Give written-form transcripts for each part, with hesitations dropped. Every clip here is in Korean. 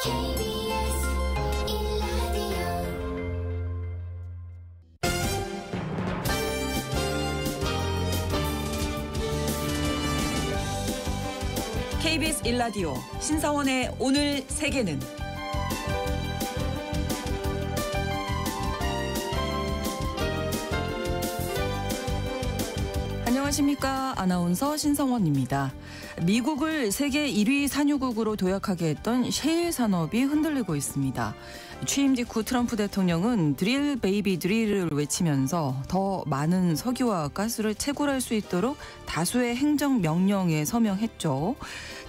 KBS 1라디오 KBS 1라디오 신성원의 오늘 세계는 안녕하십니까. 아나운서 신성원입니다. 미국을 세계 1위 산유국으로 도약하게 했던 셰일 산업이 흔들리고 있습니다. 취임 직후 트럼프 대통령은 드릴 베이비 드릴을 외치면서 더 많은 석유와 가스를 채굴할 수 있도록 다수의 행정 명령에 서명했죠.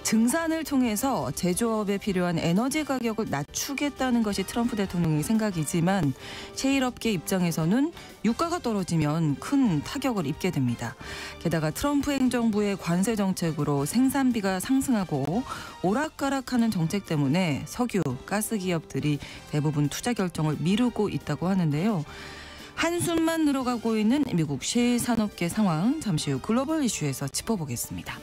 증산을 통해서 제조업에 필요한 에너지 가격을 낮추겠다는 것이 트럼프 대통령의 생각이지만 셰일업계 입장에서는 유가가 떨어지면 큰 타격을 입게 됩니다. 게다가 트럼프 행정부의 관세 정책으로 생산비가 상승하고 오락가락하는 정책 때문에 석유, 가스 기업들이 대부분 투자 결정을 미루고 있다고 하는데요. 한숨만 늘어가고 있는 미국 셰일 산업계 상황 잠시 후 글로벌 이슈에서 짚어보겠습니다.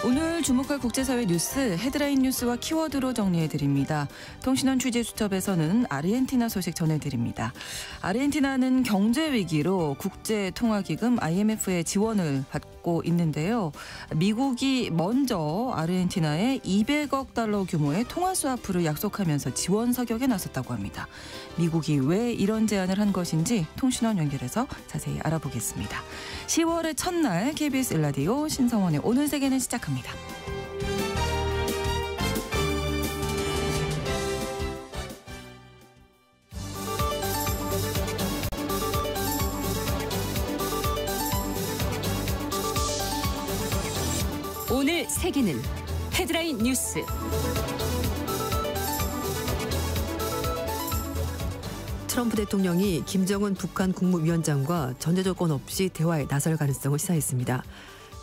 오늘 주목할 국제사회 뉴스 헤드라인 뉴스와 키워드로 정리해드립니다. 통신원 취재수첩에서는 아르헨티나 소식 전해드립니다. 아르헨티나는 경제위기로 국제통화기금 IMF의 지원을 받고 있는데요. 미국이 먼저 아르헨티나에 200억 달러 규모의 통화스와프를 약속하면서 지원 사격에 나섰다고 합니다. 미국이 왜 이런 제안을 한 것인지 통신원 연결해서 자세히 알아보겠습니다. 10월의 첫날 KBS 1라디오 신성원의 오늘 세계는 시작합니다. 오늘 세계는 헤드라인 뉴스. 트럼프 대통령이 김정은 북한 국무위원장과 전제 조건 없이 대화에 나설 가능성을 시사했습니다.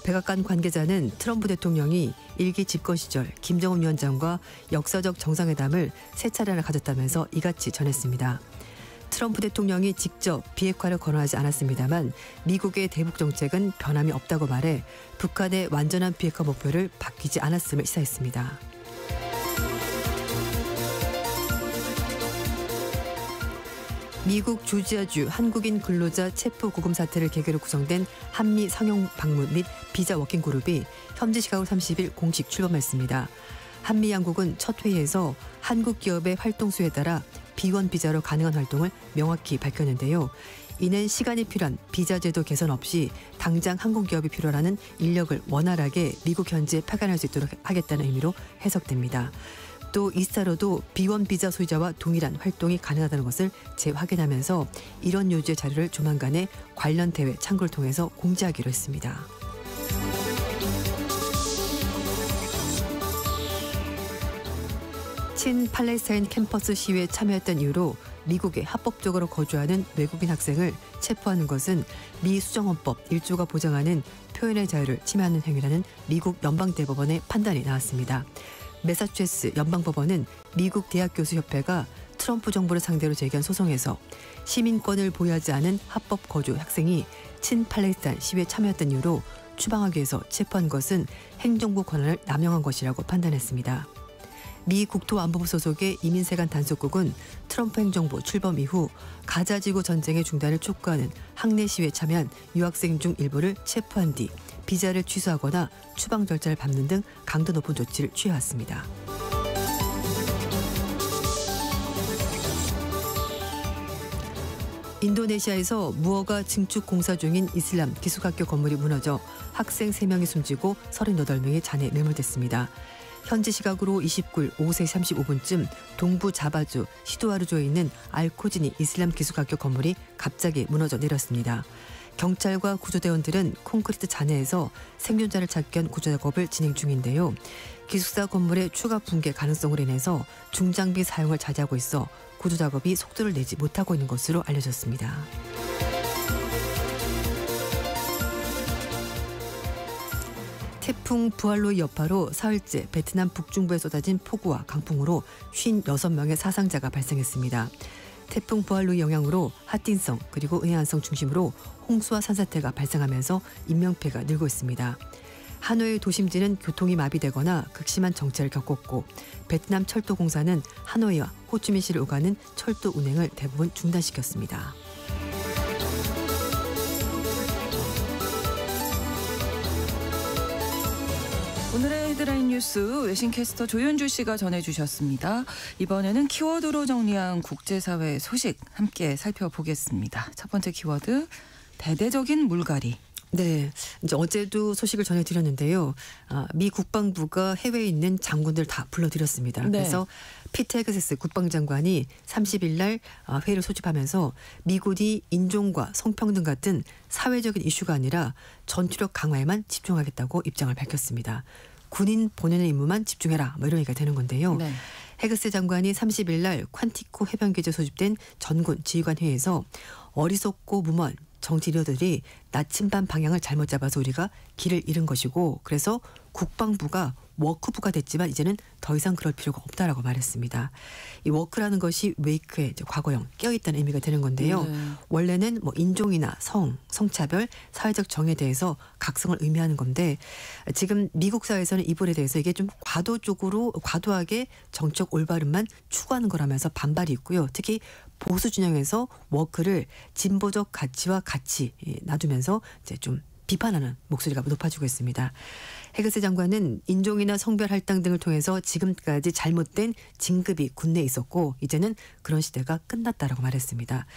백악관 관계자는 트럼프 대통령이 일기 집권 시절 김정은 위원장과 역사적 정상회담을 세 차례나 가졌다면서 이같이 전했습니다. 트럼프 대통령이 직접 비핵화를 권하지 않았습니다만 미국의 대북 정책은 변함이 없다고 말해 북한의 완전한 비핵화 목표를 바뀌지 않았음을 시사했습니다. 미국 조지아주 한국인 근로자 체포 구금 사태를 계기로 구성된 한미 상용 방문 및 비자 워킹 그룹이 현지 시각 30일 공식 출범했습니다. 한미 양국은 첫 회의에서 한국 기업의 활동 수에 따라 비원 비자로 가능한 활동을 명확히 밝혔는데요. 이는 시간이 필요한 비자 제도 개선 없이 당장 한국 기업이 필요하는 인력을 원활하게 미국 현지에 파견할 수 있도록 하겠다는 의미로 해석됩니다. 또 이스타로도 비원 비자 소유자와 동일한 활동이 가능하다는 것을 재확인하면서 이런 요지의 자료를 조만간에 관련 대회 창구를 통해서 공지하기로 했습니다. 친 팔레스타인 캠퍼스 시위에 참여했던 이유로 미국에 합법적으로 거주하는 외국인 학생을 체포하는 것은 미 수정헌법 1조가 보장하는 표현의 자유를 침해하는 행위라는 미국 연방대법원의 판단이 나왔습니다. 매사추세츠 연방법원은 미국 대학교수협회가 트럼프 정부를 상대로 제기한 소송에서 시민권을 보유하지 않은 합법 거주 학생이 친팔레스타인 시위에 참여했던 이유로 추방하기 위해서 체포한 것은 행정부 권한을 남용한 것이라고 판단했습니다. 미 국토안보부 소속의 이민세관 단속국은 트럼프 행정부 출범 이후 가자지구 전쟁의 중단을 촉구하는 항내 시위에 참여한 유학생 중 일부를 체포한 뒤 비자를 취소하거나 추방 절차를 밟는 등 강도 높은 조치를 취해왔습니다. 인도네시아에서 무허가 증축 공사 중인 이슬람 기숙학교 건물이 무너져 학생 3명이 숨지고 38명이 잔해에 매몰됐습니다. 현지 시각으로 29일 오후 3시 35분쯤 동부 자바주 시도아르주에 있는 알코지니 이슬람 기숙학교 건물이 갑자기 무너져 내렸습니다. 경찰과 구조대원들은 콘크리트 잔해에서 생존자를 찾기 위한 구조작업을 진행 중인데요. 기숙사 건물의 추가 붕괴 가능성으로 인해서 중장비 사용을 자제하고 있어 구조작업이 속도를 내지 못하고 있는 것으로 알려졌습니다. 태풍 부알로이 여파로 사흘째 베트남 북중부에 쏟아진 폭우와 강풍으로 56명의 사상자가 발생했습니다. 태풍 보알루의 영향으로 하틴성 그리고 의해안성 중심으로 홍수와 산사태가 발생하면서 인명피해가 늘고 있습니다. 하노이 도심지는 교통이 마비되거나 극심한 정체를 겪었고 베트남 철도공사는 하노이와 호치민시를 오가는 철도 운행을 대부분 중단시켰습니다. 오늘의 헤드라인 뉴스 외신캐스터 조윤주 씨가 전해주셨습니다. 이번에는 키워드로 정리한 국제사회 소식 함께 살펴보겠습니다. 첫 번째 키워드 대대적인 물갈이. 네, 이제 어제도 소식을 전해드렸는데요. 미 국방부가 해외에 있는 장군들 다 불러들였습니다. 네. 그래서 피트 헤그세스 국방장관이 30일 날 회의를 소집하면서 미군이 인종과 성평등 같은 사회적인 이슈가 아니라 전투력 강화에만 집중하겠다고 입장을 밝혔습니다. 군인 본연의 임무만 집중해라 뭐 이런 얘기가 되는 건데요. 네. 헤그세 장관이 30일 날 콴티코 해변기지에 소집된 전군 지휘관 회의에서 어리석고 무모한 정치 리더들이 나침반 방향을 잘못 잡아서 우리가 길을 잃은 것이고 그래서 국방부가 워크부가 됐지만 이제는 더 이상 그럴 필요가 없다라고 말했습니다. 이 워크라는 것이 웨이크의 이제 과거형 껴있다는 의미가 되는 건데요. 네. 원래는 뭐 인종이나 성차별, 사회적 정에 대해서 각성을 의미하는 건데 지금 미국 사회에서는 이번에 대해서 이게 좀 과도하게 정책 올바름만 추구하는 거라면서 반발이 있고요. 특히 보수 진영에서 워크를 진보적 가치와 같이 놔두면서 이제 좀 비판하는 목소리가 높아지고 있습니다. 헤그세 장관은 인종이나 성별 할당 등을 통해서 지금까지 잘못된 진급이 군내에 있었고 이제는 그런 시대가 끝났다라고 말했습니다.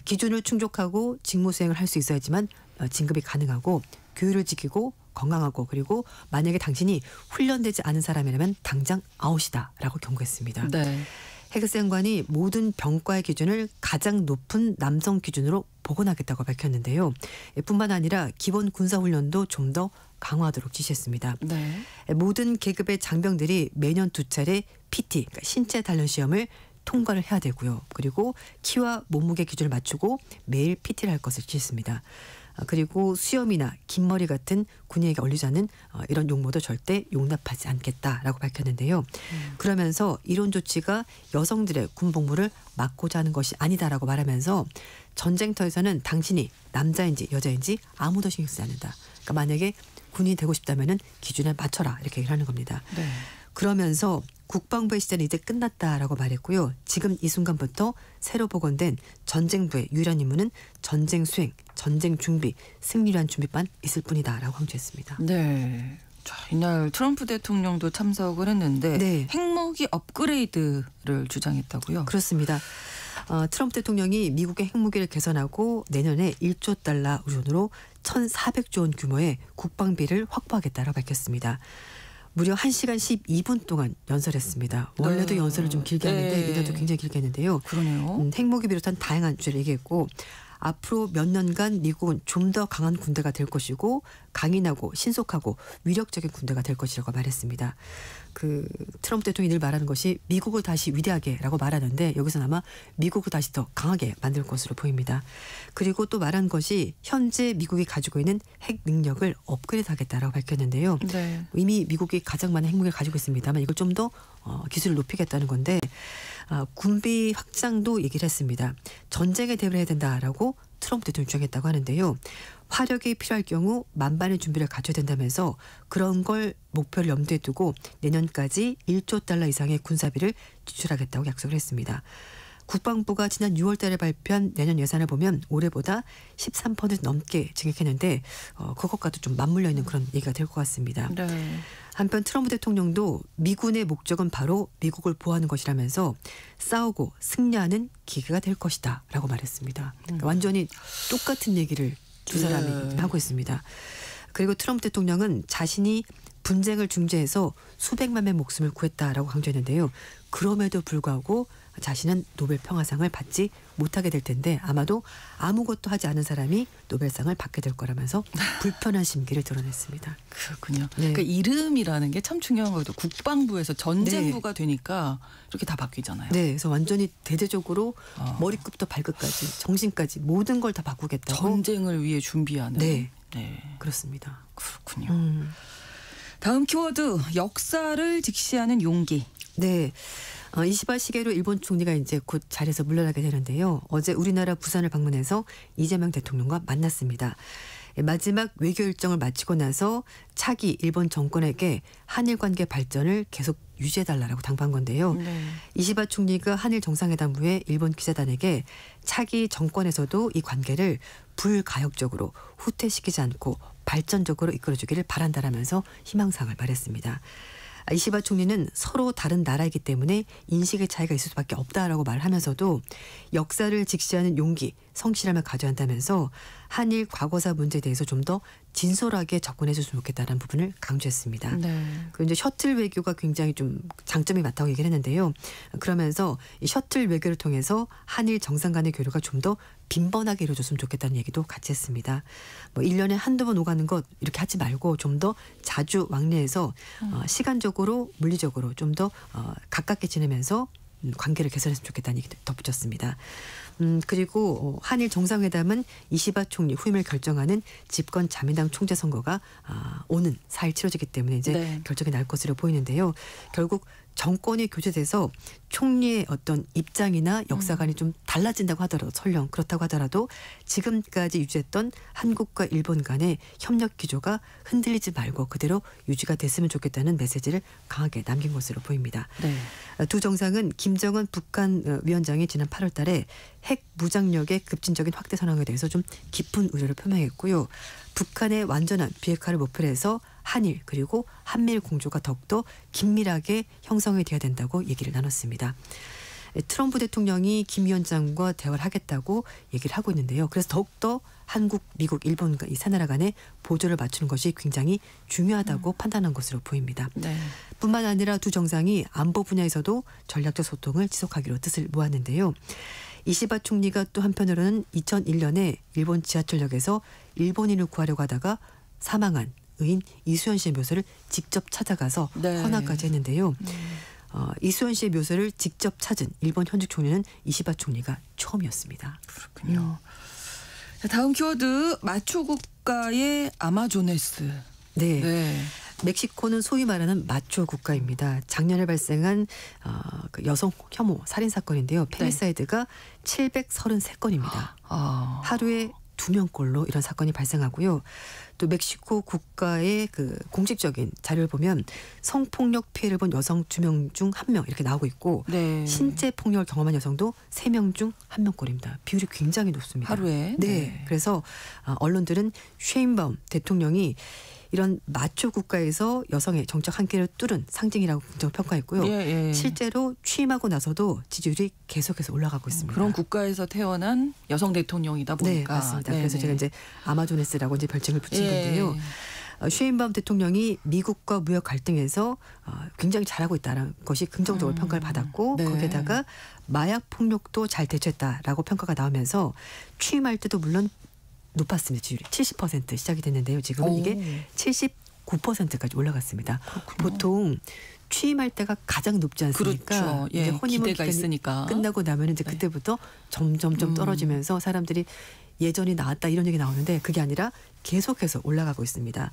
기준을 충족하고 직무 수행을 할 수 있어야지만 진급이 가능하고 교육을 지키고 건강하고 그리고 만약에 당신이 훈련되지 않은 사람이라면 당장 아웃이다라고 경고했습니다. 네. 헤그세 장관이 모든 병과의 기준을 가장 높은 남성 기준으로 복원하겠다고 밝혔는데요. 뿐만 아니라 기본 군사훈련도 좀 더 강화하도록 지시했습니다. 네. 모든 계급의 장병들이 매년 2차례 PT, 그러니까 신체 단련 시험을 통과를 해야 되고요. 그리고 키와 몸무게 기준을 맞추고 매일 PT를 할 것을 지시했습니다. 그리고 수염이나 긴 머리 같은 군인에게 어울리지 않는 이런 용모도 절대 용납하지 않겠다라고 밝혔는데요. 그러면서 이런 조치가 여성들의 군 복무를 막고자 하는 것이 아니다라고 말하면서 전쟁터에서는 당신이 남자인지 여자인지 아무도 신경 쓰지 않는다. 그러니까 만약에 군인이 되고 싶다면은 기준에 맞춰라 이렇게 얘기를 하는 겁니다. 네. 그러면서 국방부의 시대는 이제 끝났다라고 말했고요. 지금 이 순간부터 새로 복원된 전쟁부의 유일한 임무는 전쟁 수행, 전쟁 준비, 승리를 위한 준비만 있을 뿐이다라고 강조했습니다. 네. 자, 이날 트럼프 대통령도 참석을 했는데 네. 핵무기 업그레이드를 주장했다고요? 그렇습니다. 트럼프 대통령이 미국의 핵무기를 개선하고 내년에 1조 달러 우선으로 1,400조 원 규모의 국방비를 확보하겠다라고 밝혔습니다. 무려 1시간 12분 동안 연설했습니다. 원래도 네. 연설을 좀 길게 하는데 네. 이날도 굉장히 길게 했는데요. 그러네요. 핵무기 비롯한 다양한 주제를 얘기했고 앞으로 몇 년간 미국은 좀 더 강한 군대가 될 것이고 강인하고 신속하고 위력적인 군대가 될 것이라고 말했습니다. 트럼프 대통령이 늘 말하는 것이 미국을 다시 위대하게라고 말하는데 여기서는 아마 미국을 다시 더 강하게 만들 것으로 보입니다. 그리고 또 말한 것이 현재 미국이 가지고 있는 핵 능력을 업그레이드하겠다라고 밝혔는데요. 네. 이미 미국이 가장 많은 핵무기를 가지고 있습니다만 이걸 좀 더 기술을 높이겠다는 건데 군비 확장도 얘기를 했습니다. 전쟁에 대비를 해야 된다라고 트럼프 대통령이 주장했다고 하는데요. 화력이 필요할 경우 만반의 준비를 갖춰야 된다면서 그런 걸 목표를 염두에 두고 내년까지 1조 달러 이상의 군사비를 지출하겠다고 약속을 했습니다. 국방부가 지난 6월 달에 발표한 내년 예산을 보면 올해보다 13% 넘게 증액했는데 그것과도 좀 맞물려 있는 그런 얘기가 될 것 같습니다. 네. 한편 트럼프 대통령도 미군의 목적은 바로 미국을 보호하는 것이라면서 싸우고 승리하는 기계가 될 것이다 라고 말했습니다. 그러니까 완전히 똑같은 얘기를 두 사람이 하고 있습니다. 그리고 트럼프 대통령은 자신이 분쟁을 중재해서 수백만 명의 목숨을 구했다라고 강조했는데요. 그럼에도 불구하고 자신은 노벨 평화상을 받지 못하게 될 텐데 아마도 아무것도 하지 않은 사람이 노벨상을 받게 될 거라면서 불편한 심기를 드러냈습니다. 그렇군요. 네. 그러니까 이름이라는 게 참 중요한 거죠. 국방부에서 전쟁부가 되니까 이렇게 다 바뀌잖아요. 네, 그래서 완전히 대대적으로 머리끝부터 발끝까지 정신까지 모든 걸 다 바꾸겠다고. 전쟁을 위해 준비하는. 네, 네. 그렇습니다. 그렇군요. 다음 키워드 역사를 직시하는 용기. 네. 이시바 시게루 일본 총리가 이제 곧 자리에서 물러나게 되는데요. 어제 우리나라 부산을 방문해서 이재명 대통령과 만났습니다. 마지막 외교 일정을 마치고 나서 차기 일본 정권에게 한일 관계 발전을 계속 유지해달라고 당부한 건데요. 네. 이시바 총리가 한일 정상회담 후에 일본 기자단에게 차기 정권에서도 이 관계를 불가역적으로 후퇴시키지 않고 발전적으로 이끌어주기를 바란다라면서 희망사항을 말했습니다. 이시바 총리는 서로 다른 나라이기 때문에 인식의 차이가 있을 수밖에 없다라고 말하면서도 역사를 직시하는 용기, 성실함을 가져야 한다면서 한일 과거사 문제에 대해서 좀 더 진솔하게 접근해 줬으면 좋겠다는 부분을 강조했습니다. 네. 그 이제 셔틀 외교가 굉장히 좀 장점이 많다고 얘기를 했는데요. 그러면서 이 셔틀 외교를 통해서 한일 정상 간의 교류가 좀 더 빈번하게 이루어졌으면 좋겠다는 얘기도 같이 했습니다. 뭐 1년에 한두 번 오가는 것 이렇게 하지 말고 좀 더 자주 왕래해서 시간적으로 물리적으로 좀 더 가깝게 지내면서 관계를 개선했으면 좋겠다는 얘기도 덧붙였습니다. 그리고 한일 정상회담은 이시바 총리 후임을 결정하는 집권 자민당 총재 선거가 오는 4일 치러지기 때문에 이제 네. 결정이 날 것으로 보이는데요. 결국 정권이 교체돼서 총리의 어떤 입장이나 역사관이 좀 달라진다고 하더라도 설령 그렇다고 하더라도 지금까지 유지했던 한국과 일본 간의 협력 기조가 흔들리지 말고 그대로 유지가 됐으면 좋겠다는 메시지를 강하게 남긴 것으로 보입니다. 네. 두 정상은 김정은 북한 위원장이 지난 8월 달에 핵 무장력의 급진적인 확대 선언에 대해서 좀 깊은 우려를 표명했고요. 북한의 완전한 비핵화를 목표로 해서 한일 그리고 한미일 공조가 더욱더 긴밀하게 형성이 돼야 된다고 얘기를 나눴습니다. 트럼프 대통령이 김 위원장과 대화를 하겠다고 얘기를 하고 있는데요. 그래서 더욱더 한국, 미국, 일본 이 세 나라 간의 보조를 맞추는 것이 굉장히 중요하다고 판단한 것으로 보입니다. 네. 뿐만 아니라 두 정상이 안보 분야에서도 전략적 소통을 지속하기로 뜻을 모았는데요. 이시바 총리가 또 한편으로는 2001년에 일본 지하철역에서 일본인을 구하려고 하다가 사망한 의인 이수연 씨의 묘소를 직접 찾아가서 네. 헌화까지 했는데요. 이수연 씨의 묘소를 직접 찾은 일본 현직 총리는 이시바 총리가 처음이었습니다. 그렇군요. 자, 다음 키워드 마초 국가의 아마조네스. 네. 네. 멕시코는 소위 말하는 마초 국가입니다. 작년에 발생한 그 여성 혐오 살인 사건인데요. 페미사이드가 733건입니다. 하루에 2명꼴로 이런 사건이 발생하고요. 또 멕시코 국가의 그 공식적인 자료를 보면 성폭력 피해를 본 여성 2명 중 1명 이렇게 나오고 있고 네. 신체 폭력을 경험한 여성도 3명 중 1명꼴입니다. 비율이 굉장히 높습니다. 하루에. 네. 그래서 언론들은 쉐인바움 대통령이 이런 마초 국가에서 여성의 정적 한계를 뚫은 상징이라고 긍정 평가했고요. 예, 예. 실제로 취임하고 나서도 지지율이 계속해서 올라가고 있습니다. 그런 국가에서 태어난 여성 대통령이다 보니까. 네, 맞습니다. 네네. 그래서 제가 이제 아마조네스라고 이제 별칭을 붙인 예. 건데요. 쉐인바움 대통령이 미국과 무역 갈등에서 굉장히 잘하고 있다는 것이 긍정적으로 평가를 받았고 네. 거기에다가 마약 폭력도 잘 대처했다라고 평가가 나오면서 취임할 때도 물론 높았습니다. 지지율이 70% 시작이 됐는데요. 지금은 이게 79%까지 올라갔습니다. 그렇군요. 보통 취임할 때가 가장 높지 않습니까? 그렇죠. 예, 이제 허니문 기대가 기간이 있으니까. 끝나고 나면 이제 네. 그때부터 점점점 떨어지면서 사람들이 예전이 나았다 이런 얘기 나오는데 그게 아니라 계속해서 올라가고 있습니다.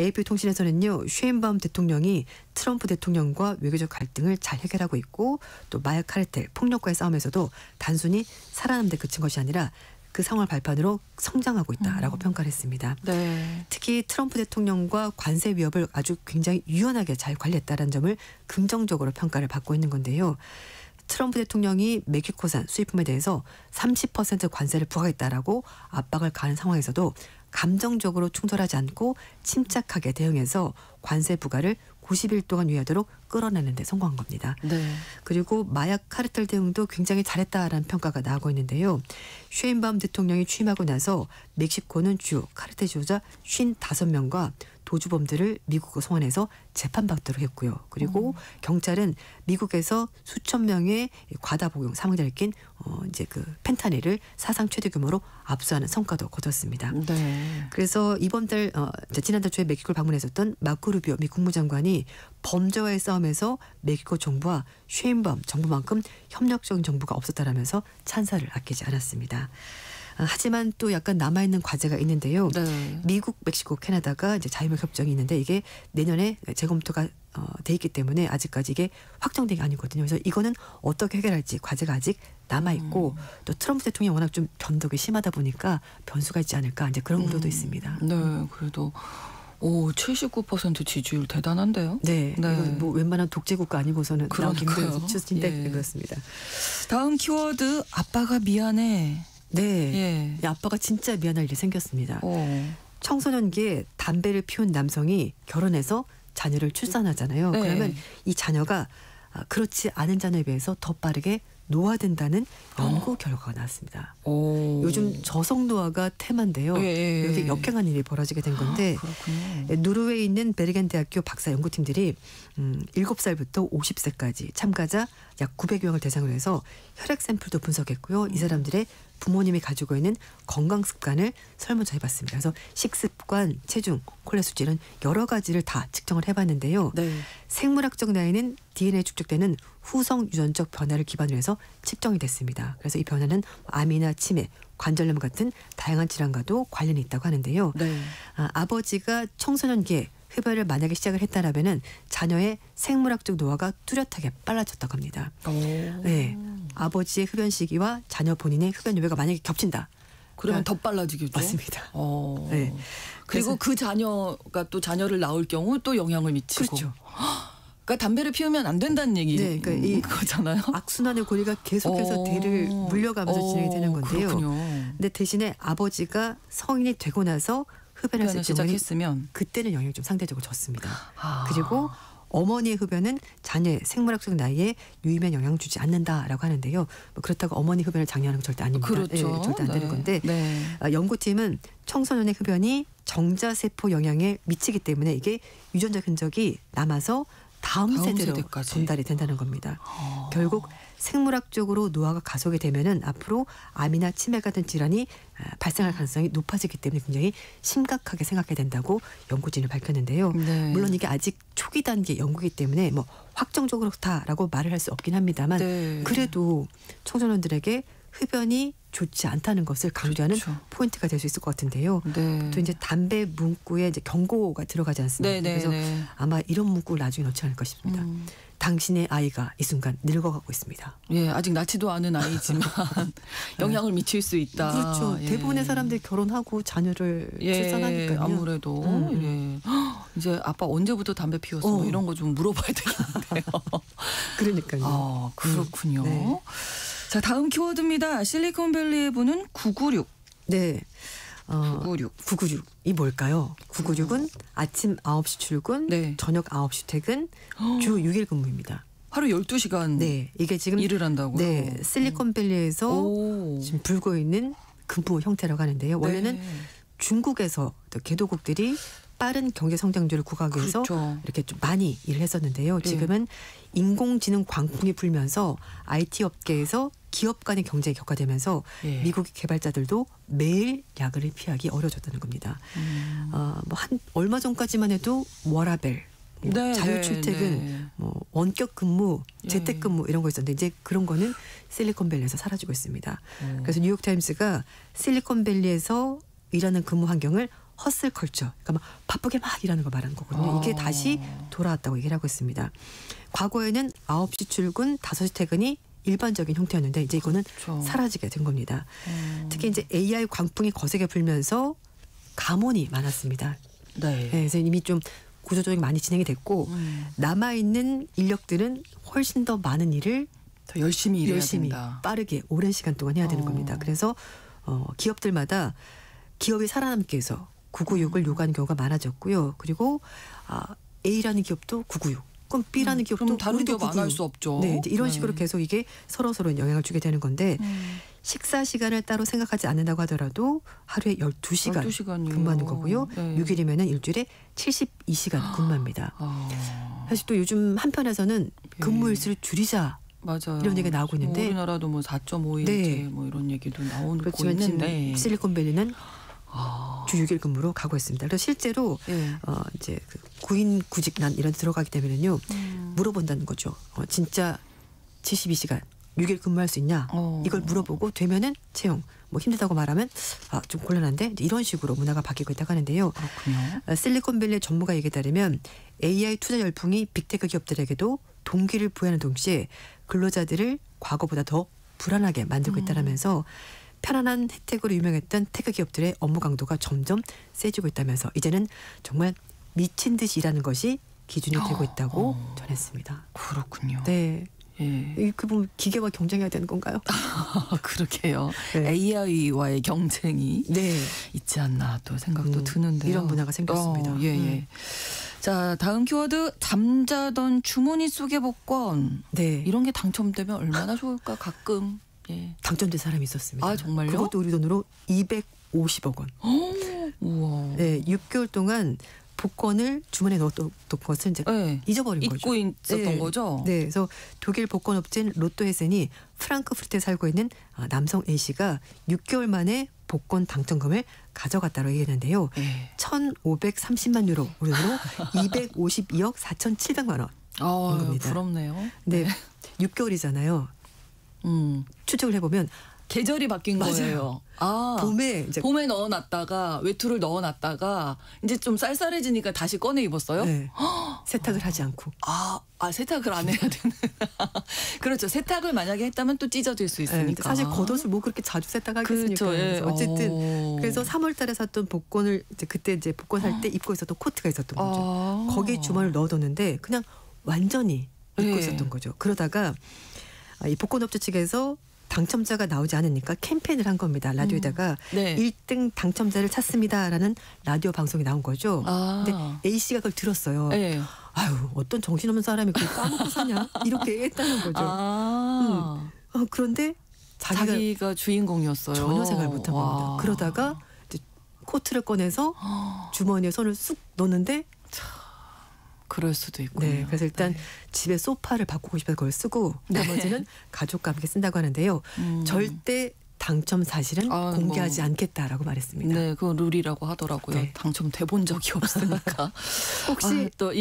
AP통신에서는요. 쉐인바움 대통령이 트럼프 대통령과 외교적 갈등을 잘 해결하고 있고 또 마약 카르텔 폭력과의 싸움에서도 단순히 살아남는 데 그친 것이 아니라 그 상황을 발판으로 성장하고 있다라고 평가를 했습니다. 네. 특히 트럼프 대통령과 관세 위협을 아주 굉장히 유연하게 잘 관리했다는 점을 긍정적으로 평가를 받고 있는 건데요. 트럼프 대통령이 멕시코산 수입품에 대해서 30% 관세를 부과했다라고 압박을 가한 상황에서도 감정적으로 충돌하지 않고 침착하게 대응해서 관세 부과를 90일 동안 유예하도록 끌어내는 데 성공한 겁니다. 네. 그리고 마약 카르텔 대응도 굉장히 잘했다라는 평가가 나오고 있는데요. 쉐인바움 대통령이 취임하고 나서 멕시코는 주요 카르텔 지도자 55명과 도주범들을 미국으로 송환해서 재판받도록 했고요. 그리고 경찰은 미국에서 수천 명의 과다 복용 사망자를 낀 이제 그 펜타닐을 사상 최대 규모로 압수하는 성과도 거뒀습니다. 네. 그래서 이번 달 지난달 초에 멕시코를 방문했었던 마코 루비오 미 국무장관이 범죄와의 싸움에서 멕시코 정부와 쉐인바움 정부만큼 협력적인 정부가 없었다라면서 찬사를 아끼지 않았습니다. 하지만 또 약간 남아있는 과제가 있는데요. 네. 미국, 멕시코, 캐나다가 이제 자유무역 협정이 있는데 이게 내년에 재검토가 돼 있기 때문에 아직까지 이게 확정된 게 아니거든요. 그래서 이거는 어떻게 해결할지 과제가 아직 남아 있고 또 트럼프 대통령이 워낙 좀 변덕이 심하다 보니까 변수가 있지 않을까 이제 그런 우려도 있습니다. 네, 그래도 79% 지지율 대단한데요. 네, 네. 이거 뭐 웬만한 독재국가 아니고서는 나오기 그러니까요. 힘든 수준인데 예. 그렇습니다. 다음 키워드 아빠가 미안해. 네, 예. 아빠가 진짜 미안할 일이 생겼습니다. 어. 청소년기에 담배를 피운 남성이 결혼해서 자녀를 출산하잖아요. 네. 그러면 이 자녀가 그렇지 않은 자녀에 비해서 더 빠르게 노화된다는 연구 결과가 나왔습니다. 오. 요즘 저속 노화가 테마인데요. 예. 여기 역행한 일이 벌어지게 된 건데 그렇군요. 노르웨이에 있는 베르겐 대학교 박사 연구팀들이 7살부터 50세까지 참가자 약 900여 명을 대상으로 해서 혈액 샘플도 분석했고요. 이 사람들의 부모님이 가지고 있는 건강 습관을 설문조사 해봤습니다. 그래서 식습관, 체중, 콜레스테롤은 여러 가지를 다 측정을 해봤는데요. 네. 생물학적 나이는 DNA 축적되는 후성 유전적 변화를 기반으로 해서 측정이 됐습니다. 그래서 이 변화는 암이나 치매, 관절염 같은 다양한 질환과도 관련이 있다고 하는데요. 네. 아버지가 청소년기에 흡연을 만약에 시작을 했다라면은 자녀의 생물학적 노화가 뚜렷하게 빨라졌다고 합니다. 오. 네, 아버지의 흡연 시기와 자녀 본인의 흡연 유배가 만약에 겹친다. 그러면 그러니까 더 빨라지겠죠. 맞습니다. 어. 네. 그리고 그래서- 그 자녀가 또 자녀를 낳을 경우 또 영향을 미치고. 그렇죠. 그러니까 담배를 피우면 안 된다는 얘기 네, 그러니까 이 거잖아요. 악순환의 고리가 계속해서 대를 물려가면서 진행이 되는 건데요. 그렇군요. 근데 대신에 아버지가 성인이 되고 나서 흡연을 흡연을 했을 경우는 시작했으면 그때는 영향이 좀 상대적으로 적습니다. 아. 그리고 어머니의 흡연은 자녀의 생물학적 나이에 유의면 영향을 주지 않는다라고 하는데요. 뭐 그렇다고 어머니 흡연을 장려하는 건 절대 아닙니다. 그렇죠. 예, 절대 안 되는 건데 네. 연구팀은 청소년의 흡연이 정자세포 영향에 미치기 때문에 이게 유전적 흔적이 남아서 다음 세대로 세대까지. 전달이 된다는 겁니다. 결국 생물학적으로 노화가 가속이 되면은 앞으로 암이나 치매 같은 질환이 발생할 가능성이 높아지기 때문에 굉장히 심각하게 생각해야 된다고 연구진이 밝혔는데요. 네. 물론 이게 아직 초기 단계 연구이기 때문에 뭐 확정적으로 그렇다라고 말을 할 수 없긴 합니다만 네. 그래도 청소년들에게 흡연이 좋지 않다는 것을 강조하는 그렇죠. 포인트가 될 수 있을 것 같은데요. 네. 또 이제 담배 문구에 이제 경고가 들어가지 않습니까? 네, 네, 그래서 네. 아마 이런 문구를 나중에 넣지 않을까 싶습니다. 당신의 아이가 이 순간 늙어가고 있습니다. 예, 아직 낳지도 않은 아이지만 영향을 미칠 수 있다. 그렇죠. 예. 대부분의 사람들이 결혼하고 자녀를 예, 출산하니까요. 아무래도 예. 헉, 이제 아빠 언제부터 담배 피웠어? 뭐 이런 거 좀 물어봐야 되겠는데요. 그러니까요. 아, 그렇군요. 네. 자, 다음 키워드입니다. 실리콘밸리에 부는 996. 네. 996. 996이 뭘까요? 996은 아침 9시 출근, 네. 저녁 9시 퇴근, 주 6일 근무입니다. 하루 12시간 네. 이게 지금 일을 한다고요? 네, 실리콘밸리에서 오. 지금 불고 있는 근무 형태라고 하는데요. 원래는 네. 중국에서 또 개도국들이 빠른 경제 성장률을 구가하기 위해서 그렇죠. 이렇게 좀 많이 일을 했었는데요. 네. 지금은 인공지능 광풍이 불면서 IT 업계에서 기업 간의 경쟁이 격화되면서 예. 미국 개발자들도 매일 야근을 피하기 어려워졌다는 겁니다. 뭐한 얼마 전까지만 해도 워라벨, 뭐 네, 자유 네, 출퇴근, 네. 뭐 원격 근무, 예. 재택 근무 이런 거 있었는데 이제 그런 거는 실리콘밸리에서 사라지고 있습니다. 그래서 뉴욕 타임스가 실리콘밸리에서 일하는 근무 환경을 허슬 컬처, 그러니까 막 바쁘게 막 일하는 거 말하는 거거든요. 이게 다시 돌아왔다고 얘기를 하고 있습니다. 과거에는 9시 출근, 5시 퇴근이 일반적인 형태였는데 이제 이거는 그렇죠. 사라지게 된 겁니다. 특히 이제 AI 광풍이 거세게 불면서 감원이 많았습니다. 네. 네, 그래서 이미 좀 구조조정이 많이 진행이 됐고 남아 있는 인력들은 훨씬 더 많은 일을 더 열심히 일해야 열심히 된다. 빠르게 오랜 시간 동안 해야 되는 겁니다. 그래서 기업들마다 기업이 살아남기 위해서 996을 요구하는 경우가 많아졌고요. 그리고 A라는 기업도 996. 그럼 B라는 기업도 그럼 다른 우리도 기업 안 할 수 996. 없죠. 네, 이제 이런 네. 식으로 계속 이게 서로 영향을 주게 되는 건데 식사 시간을 따로 생각하지 않는다고 하더라도 하루에 12시간 12시간이요. 근무하는 거고요. 네. 6일이면 일주일에 72시간 근무합니다. 사실 또 요즘 한편에서는 근무 일수를 줄이자 맞아요. 이런 얘기가 나오고 있는데 뭐 우리나라도 뭐 4.5일제 네. 뭐 이런 얘기도 나오고 그렇지만 있는데 지금 실리콘밸리는 주 6일 근무로 가고 있습니다. 그래서 실제로 예. 이제 그 구인 구직난 이런 데 들어가게 되면은요 물어본다는 거죠. 진짜 72시간 6일 근무할 수 있냐? 이걸 물어보고 되면은 채용, 뭐 힘들다고 말하면 좀 곤란한데 이런 식으로 문화가 바뀌고 있다고 하는데요. 그렇군요. 실리콘밸리 전문가 얘기에 따르면 AI 투자 열풍이 빅테크 기업들에게도 동기를 부여하는 동시에 근로자들을 과거보다 더 불안하게 만들고 있다면서 편안한 혜택으로 유명했던 테크 기업들의 업무 강도가 점점 세지고 있다면서 이제는 정말 미친 듯이 일하는 것이 기준이 되고 있다고 전했습니다. 그렇군요. 네. 예. 그 보면 기계와 경쟁해야 되는 건가요? 그러게요. 네. AI와의 경쟁이 네. 있지 않나 또 생각도 드는데요. 이런 문화가 생겼습니다. 예. 자, 다음 키워드 잠자던 주머니 속의 복권. 네. 이런 게 당첨되면 얼마나 좋을까 가끔. 예. 당첨된 사람이 있었습니다. 아, 정말요? 그것도 우리 돈으로 250억 원. 우와. 네, 6개월 동안 복권을 주머니에 넣었던 것을 이제 네. 잊어버린 거죠. 잊고 있었던 네. 거죠? 네, 그래서 독일 복권 업체인 로또 헤센이 프랑크푸르트에 살고 있는 남성 A 씨가 6개월 만에 복권 당첨금을 가져갔다고 얘기했는데요. 예. 1,530만 유로, 우리 돈으로 252억 4,700만 원. 겁니다. 부럽네요. 네, 6개월이잖아요. 추측을 해보면 계절이 바뀐 맞아요. 거예요. 봄에 넣어놨다가 외투를 넣어놨다가 이제 좀 쌀쌀해지니까 다시 꺼내 입었어요. 네. 세탁을 하지 않고. 세탁을 안 해야 되는. 그렇죠. 세탁을 만약에 했다면 또 찢어질 수 있으니까. 네, 사실 겉옷을 뭐 그렇게 자주 세탁하겠습니까? 그렇죠. 예. 어쨌든 그래서 3월달에 샀던 복권을 그때 이제 복권 살 때 입고 있었던 코트가 있었던 거죠. 거기에 주머니를 넣어뒀는데 그냥 완전히 입고 있었던 거죠. 그러다가 이 복권 업체 측에서 당첨자가 나오지 않으니까 캠페인을 한 겁니다. 라디오에다가 네. 1등 당첨자를 찾습니다라는 라디오 방송이 나온 거죠. 근데 A 씨가 그걸 들었어요. 네. 아유, 어떤 정신없는 사람이 그걸 까먹고 사냐? 이렇게 얘기했다는 거죠. 그런데 자기가 주인공이었어요. 전혀 생각을 못한 겁니다. 그러다가 이제 코트를 꺼내서 주머니에 손을 쑥 넣는데 그럴 수도 있군요. 네, 그래서 일단 집에 소파를 바꾸고 싶어서 그걸 쓰고 나머지는 가족과 함께 쓴다고 하는데요. 절대 당첨 사실은 공개하지 않겠다라고 말했습니다. 네, 그건 룰이라고 하더라고요. 네. 당첨돼 본 적이 없으니까. 혹시 또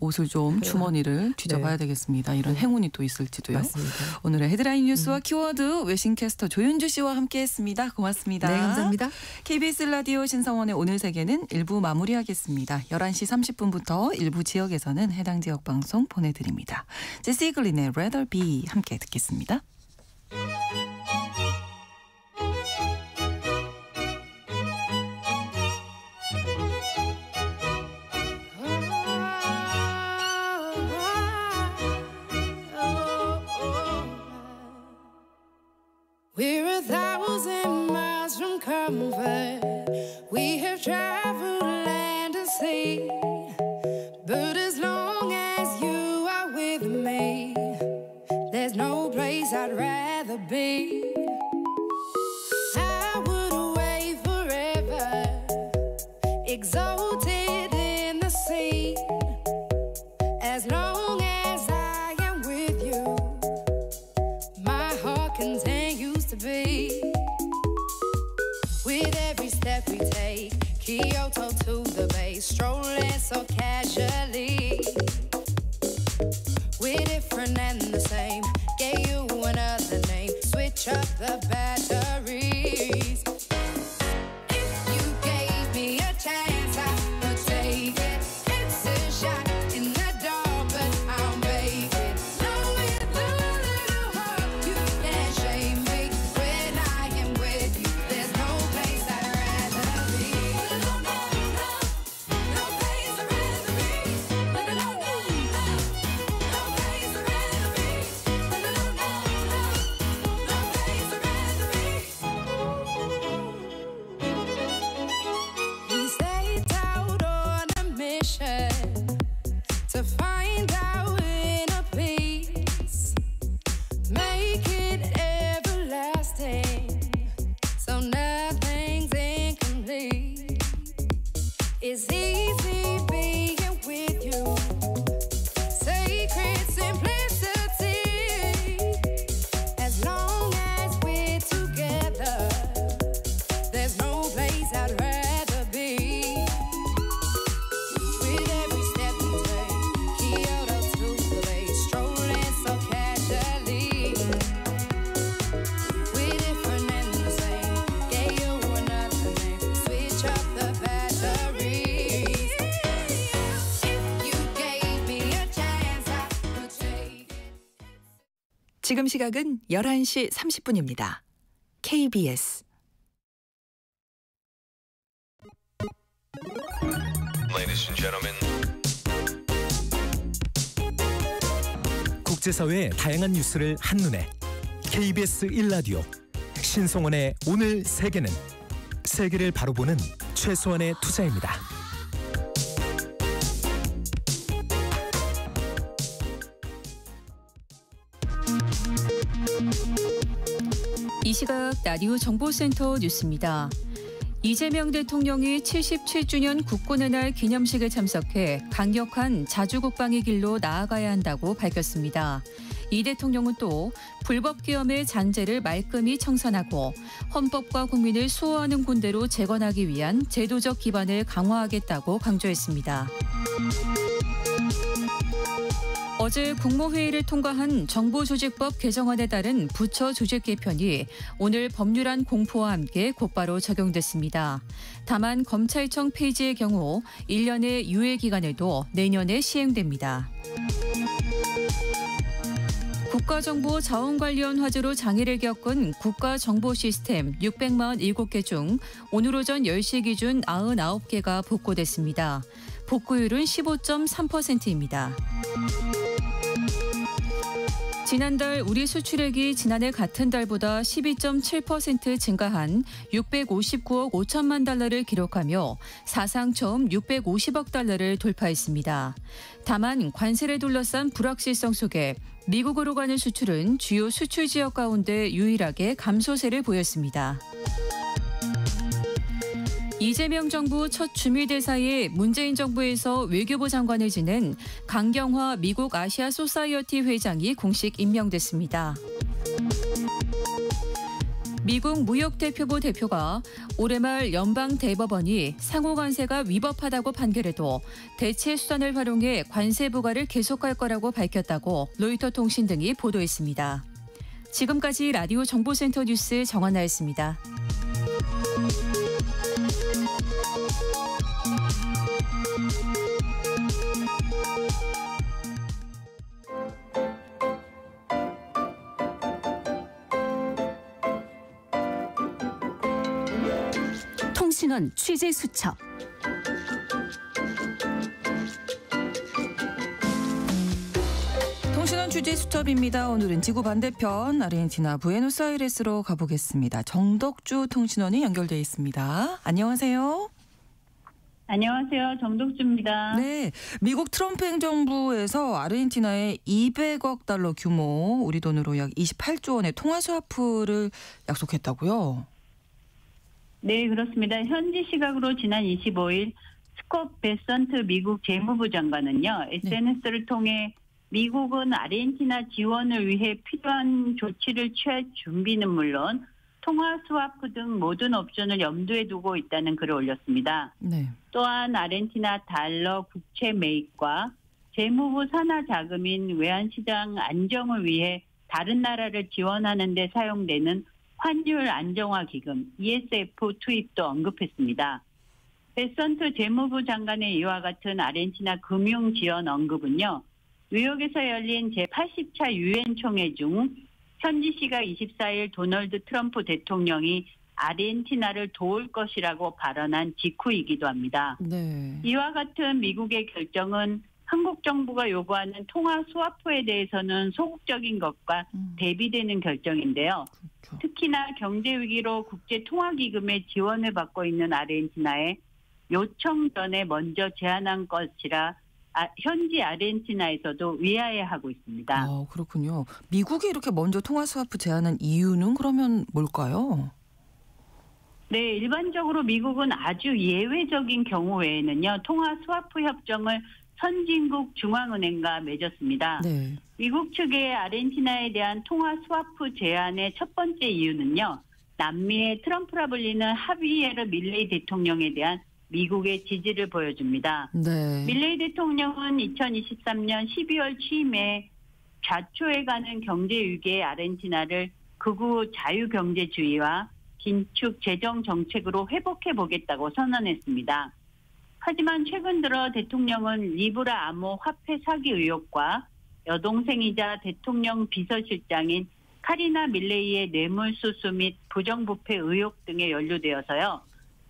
옷을 좀 주머니를 뒤져봐야 되겠습니다. 이런 행운이 또 있을지도요. 맞습니다. 오늘의 헤드라인 뉴스와 키워드 외신캐스터 조윤주 씨와 함께했습니다. 고맙습니다. 네, 감사합니다. KBS 라디오 신성원의 오늘 세계는 1부 마무리하겠습니다. 11시 30분부터 일부 지역에서는 해당 지역 방송 보내드립니다. 제시 글린의 Rather Be 함께 듣겠습니다. We're 1,000 miles from comfort. We have traveled land and sea. But as long as you are with me, there's no place I'd rather be. I would away forever, exalted in the sea. As long as I am with you, my heart continues to beat. With every step we take, Kyoto to the bay, strolling so casually. We're different and the same, gave you another name, switch up the batteries. If you gave me a chance, I would take it. It's a shot in the dark, but I'll make it. Know with a little heart, you can't shame me. When I am with you, there's no place I'd rather be. No place I'd rather be. No place I'd rather be. No place I'd rather be. We set out on a mission to find our inner peace, make it everlasting, so nothing's incomplete. It's easy being with you, sacred simplicity. As long as we're together, there's no place I'd rather be. With every step we take, 지금 시각은 11시 30분입니다. KBS Ladies and gentlemen. 국제사회의 다양한 뉴스를 한눈에 KBS 1라디오 신성원의 오늘 세계는 세계를 바로 보는 최소한의 투자입니다. 이 시각 라디오 정보센터 뉴스입니다. 이재명 대통령이 77주년 국군의 날 기념식에 참석해 강력한 자주국방의 길로 나아가야 한다고 밝혔습니다. 이 대통령은 또 불법기업의 잔재를 말끔히 청산하고 헌법과 국민을 수호하는 군대로 재건하기 위한 제도적 기반을 강화하겠다고 강조했습니다. 어제 국무회의를 통과한 정보조직법 개정안에 따른 부처 조직 개편이 오늘 법률안 공포와 함께 곧바로 적용됐습니다. 다만 검찰청 폐지의 경우 1년의 유예 기간에도 내년에 시행됩니다. 국가정보자원관리원 화재로 장애를 겪은 국가정보시스템 647개 중 오늘 오전 10시 기준 99개가 복구됐습니다. 복구율은 15.3%입니다. 지난달 우리 수출액이 지난해 같은 달보다 12.7% 증가한 659억 5천만 달러를 기록하며 사상 처음 650억 달러를 돌파했습니다. 다만 관세를 둘러싼 불확실성 속에 미국으로 가는 수출은 주요 수출 지역 가운데 유일하게 감소세를 보였습니다. 이재명 정부 첫 주미대사에 문재인 정부에서 외교부 장관을 지낸 강경화 미국 아시아 소사이어티 회장이 공식 임명됐습니다. 미국 무역대표부 대표가 올해 말 연방대법원이 상호관세가 위법하다고 판결해도 대체 수단을 활용해 관세 부과를 계속할 거라고 밝혔다고 로이터 통신 등이 보도했습니다. 지금까지 라디오 정보센터 뉴스 정한나였습니다. 통신원 취재 수첩. 통신원 취재 수첩입니다. 오늘은 지구 반대편 아르헨티나 부에노스아이레스로 가보겠습니다. 정덕주 통신원이 연결돼 있습니다. 안녕하세요. 안녕하세요. 정덕주입니다. 네, 미국 트럼프 행정부에서 아르헨티나에 200억 달러 규모, 우리 돈으로 약 28조 원의 통화 스와프를 약속했다고요? 네, 그렇습니다. 현지 시각으로 지난 25일 스콧 베선트 미국 재무부 장관은요, SNS를 통해 미국은 아르헨티나 지원을 위해 필요한 조치를 취할 준비는 물론 통화 스와프 등 모든 옵션을 염두에 두고 있다는 글을 올렸습니다. 네. 또한 아르헨티나 달러 국채 매입과 재무부 산하 자금인 외환시장 안정을 위해 다른 나라를 지원하는 데 사용되는 환율 안정화 기금 ESF 투입도 언급했습니다. 베선트 재무부 장관의 이와 같은 아르헨티나 금융 지원 언급은요, 뉴욕에서 열린 제80차 유엔 총회 중 현지 시각 24일 도널드 트럼프 대통령이 아르헨티나를 도울 것이라고 발언한 직후이기도 합니다. 네. 이와 같은 미국의 결정은 한국 정부가 요구하는 통화 스와프에 대해서는 소극적인 것과 대비되는 결정인데요. 그렇죠. 특히나 경제 위기로 국제 통화기금의 지원을 받고 있는 아르헨티나에 요청 전에 먼저 제안한 것이라 현지 아르헨티나에서도 위하여하고 있습니다. 아, 그렇군요. 미국이 이렇게 먼저 통화 스와프 제안한 이유는 그러면 뭘까요? 네, 일반적으로 미국은 아주 예외적인 경우 외에는요, 통화 스와프 협정을 선진국 중앙은행과 맺었습니다. 네. 미국 측의 아르헨티나에 대한 통화 스와프 제안의 첫 번째 이유는요, 남미의 트럼프라 불리는 하비에르 밀레이 대통령에 대한 미국의 지지를 보여줍니다. 네. 밀레이 대통령은 2023년 12월 취임에 좌초해가는 경제 위기의 아르헨티나를 극우 자유경제주의와 긴축 재정 정책으로 회복해보겠다고 선언했습니다. 하지만 최근 들어 대통령은 리브라 암호 화폐 사기 의혹과 여동생이자 대통령 비서실장인 카리나 밀레이의 뇌물수수 및 부정부패 의혹 등에 연루되어서요.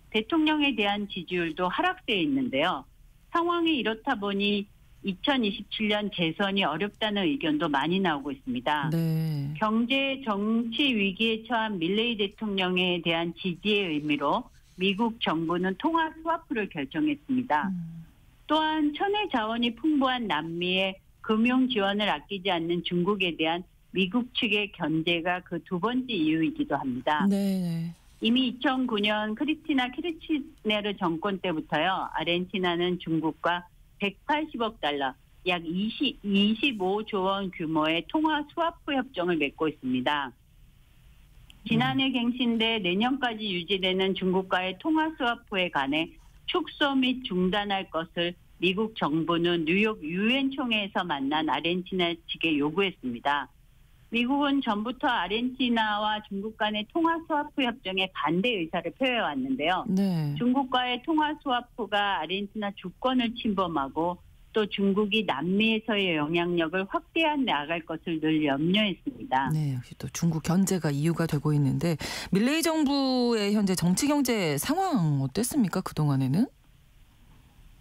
대통령에 대한 지지율도 하락세에 있는데요. 상황이 이렇다 보니 2027년 재선이 어렵다는 의견도 많이 나오고 있습니다. 네. 경제 정치 위기에 처한 밀레이 대통령에 대한 지지의 의미로 미국 정부는 통화 스와프를 결정했습니다. 또한 천혜 자원이 풍부한 남미에 금융 지원을 아끼지 않는 중국에 대한 미국 측의 견제가 그 두 번째 이유이기도 합니다. 네. 이미 2009년 크리스티나 키르치네르 정권 때부터요. 아르헨티나는 중국과 180억 달러, 약 25조 원 규모의 통화 스와프 협정을 맺고 있습니다. 지난해 갱신돼 내년까지 유지되는 중국과의 통화 스와프에 관해 축소 및 중단할 것을 미국 정부는 뉴욕 유엔 총회에서 만난 아르헨티나 측에 요구했습니다. 미국은 전부터 아르헨티나와 중국 간의 통화 스와프 협정에 반대 의사를 표해왔는데요. 네. 중국과의 통화 스와프가 아르헨티나 주권을 침범하고 또 중국이 남미에서의 영향력을 확대해 나갈 것을 늘 염려했습니다. 네, 역시 또 중국 견제가 이유가 되고 있는데 밀레이 정부의 현재 정치 경제 상황 어땠습니까? 그동안에는?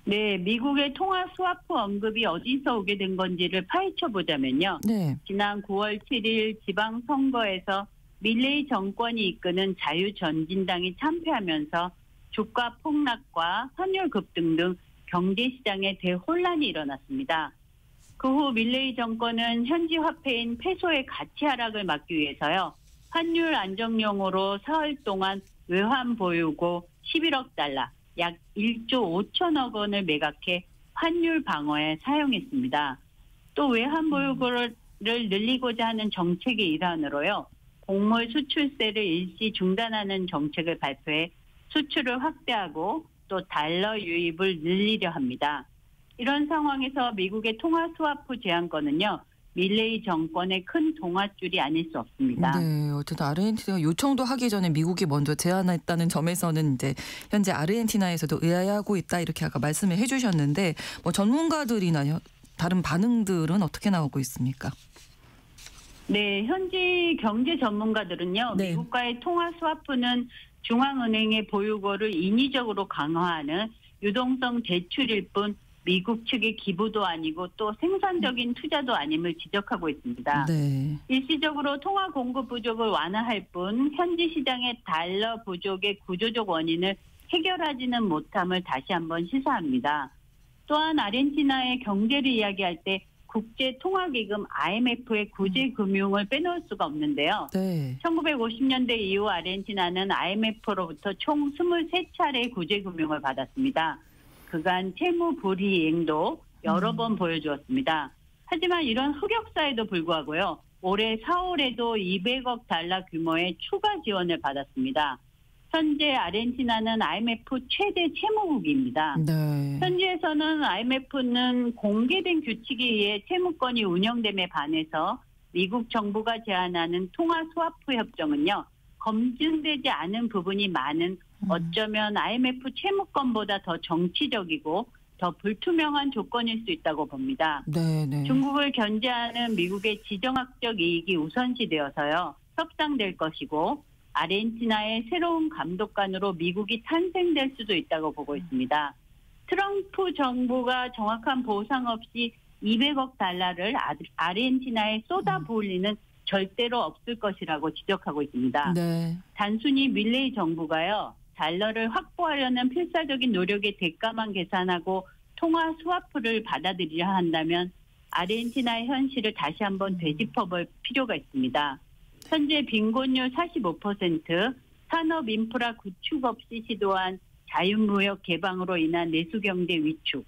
네, 미국의 통화 스와프 언급이 어디서 오게 된 건지를 파헤쳐 보자면요. 네. 지난 9월 7일 지방선거에서 밀레이 정권이 이끄는 자유전진당이 참패하면서 주가 폭락과 환율 급등 등 경제시장에 대혼란이 일어났습니다. 그 후 밀레이 정권은 현지 화폐인 페소의 가치 하락을 막기 위해서요. 환율 안정용으로 사흘 동안 외환 보유고 11억 달러, 약 1조 5천억 원을 매각해 환율 방어에 사용했습니다. 또 외환 보유고를 늘리고자 하는 정책의 일환으로요. 곡물 수출세를 일시 중단하는 정책을 발표해 수출을 확대하고 또 달러 유입을 늘리려 합니다. 이런 상황에서 미국의 통화 스와프 제한권은요. 밀레이 정권의 큰 동아줄이 아닐 수 없습니다. 네, 어쨌든 아르헨티나가 요청도 하기 전에 미국이 먼저 제안했다는 점에서는 이제 현재 아르헨티나에서도 의아해하고 있다 이렇게 아까 말씀을 해주셨는데 뭐 전문가들이나 다른 반응들은 어떻게 나오고 있습니까? 네, 현지 경제 전문가들은요. 네. 미국과의 통화 스와프는 중앙은행의 보유고를 인위적으로 강화하는 유동성 대출일 뿐 미국 측의 기부도 아니고 또 생산적인 투자도 아님을 지적하고 있습니다. 네. 일시적으로 통화 공급 부족을 완화할 뿐 현지 시장의 달러 부족의 구조적 원인을 해결하지는 못함을 다시 한번 시사합니다. 또한 아르헨티나의 경제를 이야기할 때 국제통화기금 IMF의 구제 금융을 빼놓을 수가 없는데요. 네. 1950년대 이후 아르헨티나는 IMF로부터 총 23차례 구제 금융을 받았습니다. 그간 채무 불이행도 여러 번 보여주었습니다. 하지만 이런 흑역사에도 불구하고요. 올해 4월에도 200억 달러 규모의 추가 지원을 받았습니다. 현재 아르헨티나는 IMF 최대 채무국입니다. 네. 현지에서는 IMF는 공개된 규칙에 의해 채무권이 운영됨에 반해서 미국 정부가 제안하는 통화 스와프 협정은요. 검증되지 않은 부분이 많은 어쩌면 IMF 채무권보다 더 정치적이고 더 불투명한 조건일 수 있다고 봅니다. 네. 중국을 견제하는 미국의 지정학적 이익이 우선시되어서요. 협상될 것이고 아르헨티나의 새로운 감독관으로 미국이 탄생될 수도 있다고 보고 있습니다. 트럼프 정부가 정확한 보상 없이 200억 달러를 아르헨티나에 쏟아부을 리는 절대로 없을 것이라고 지적하고 있습니다. 네. 단순히 밀레이 정부가요. 달러를 확보하려는 필사적인 노력의 대가만 계산하고 통화 스와프를 받아들이려 한다면 아르헨티나의 현실을 다시 한번 되짚어볼 필요가 있습니다. 현재 빈곤율 45%, 산업 인프라 구축 없이 시도한 자유무역 개방으로 인한 내수경제 위축,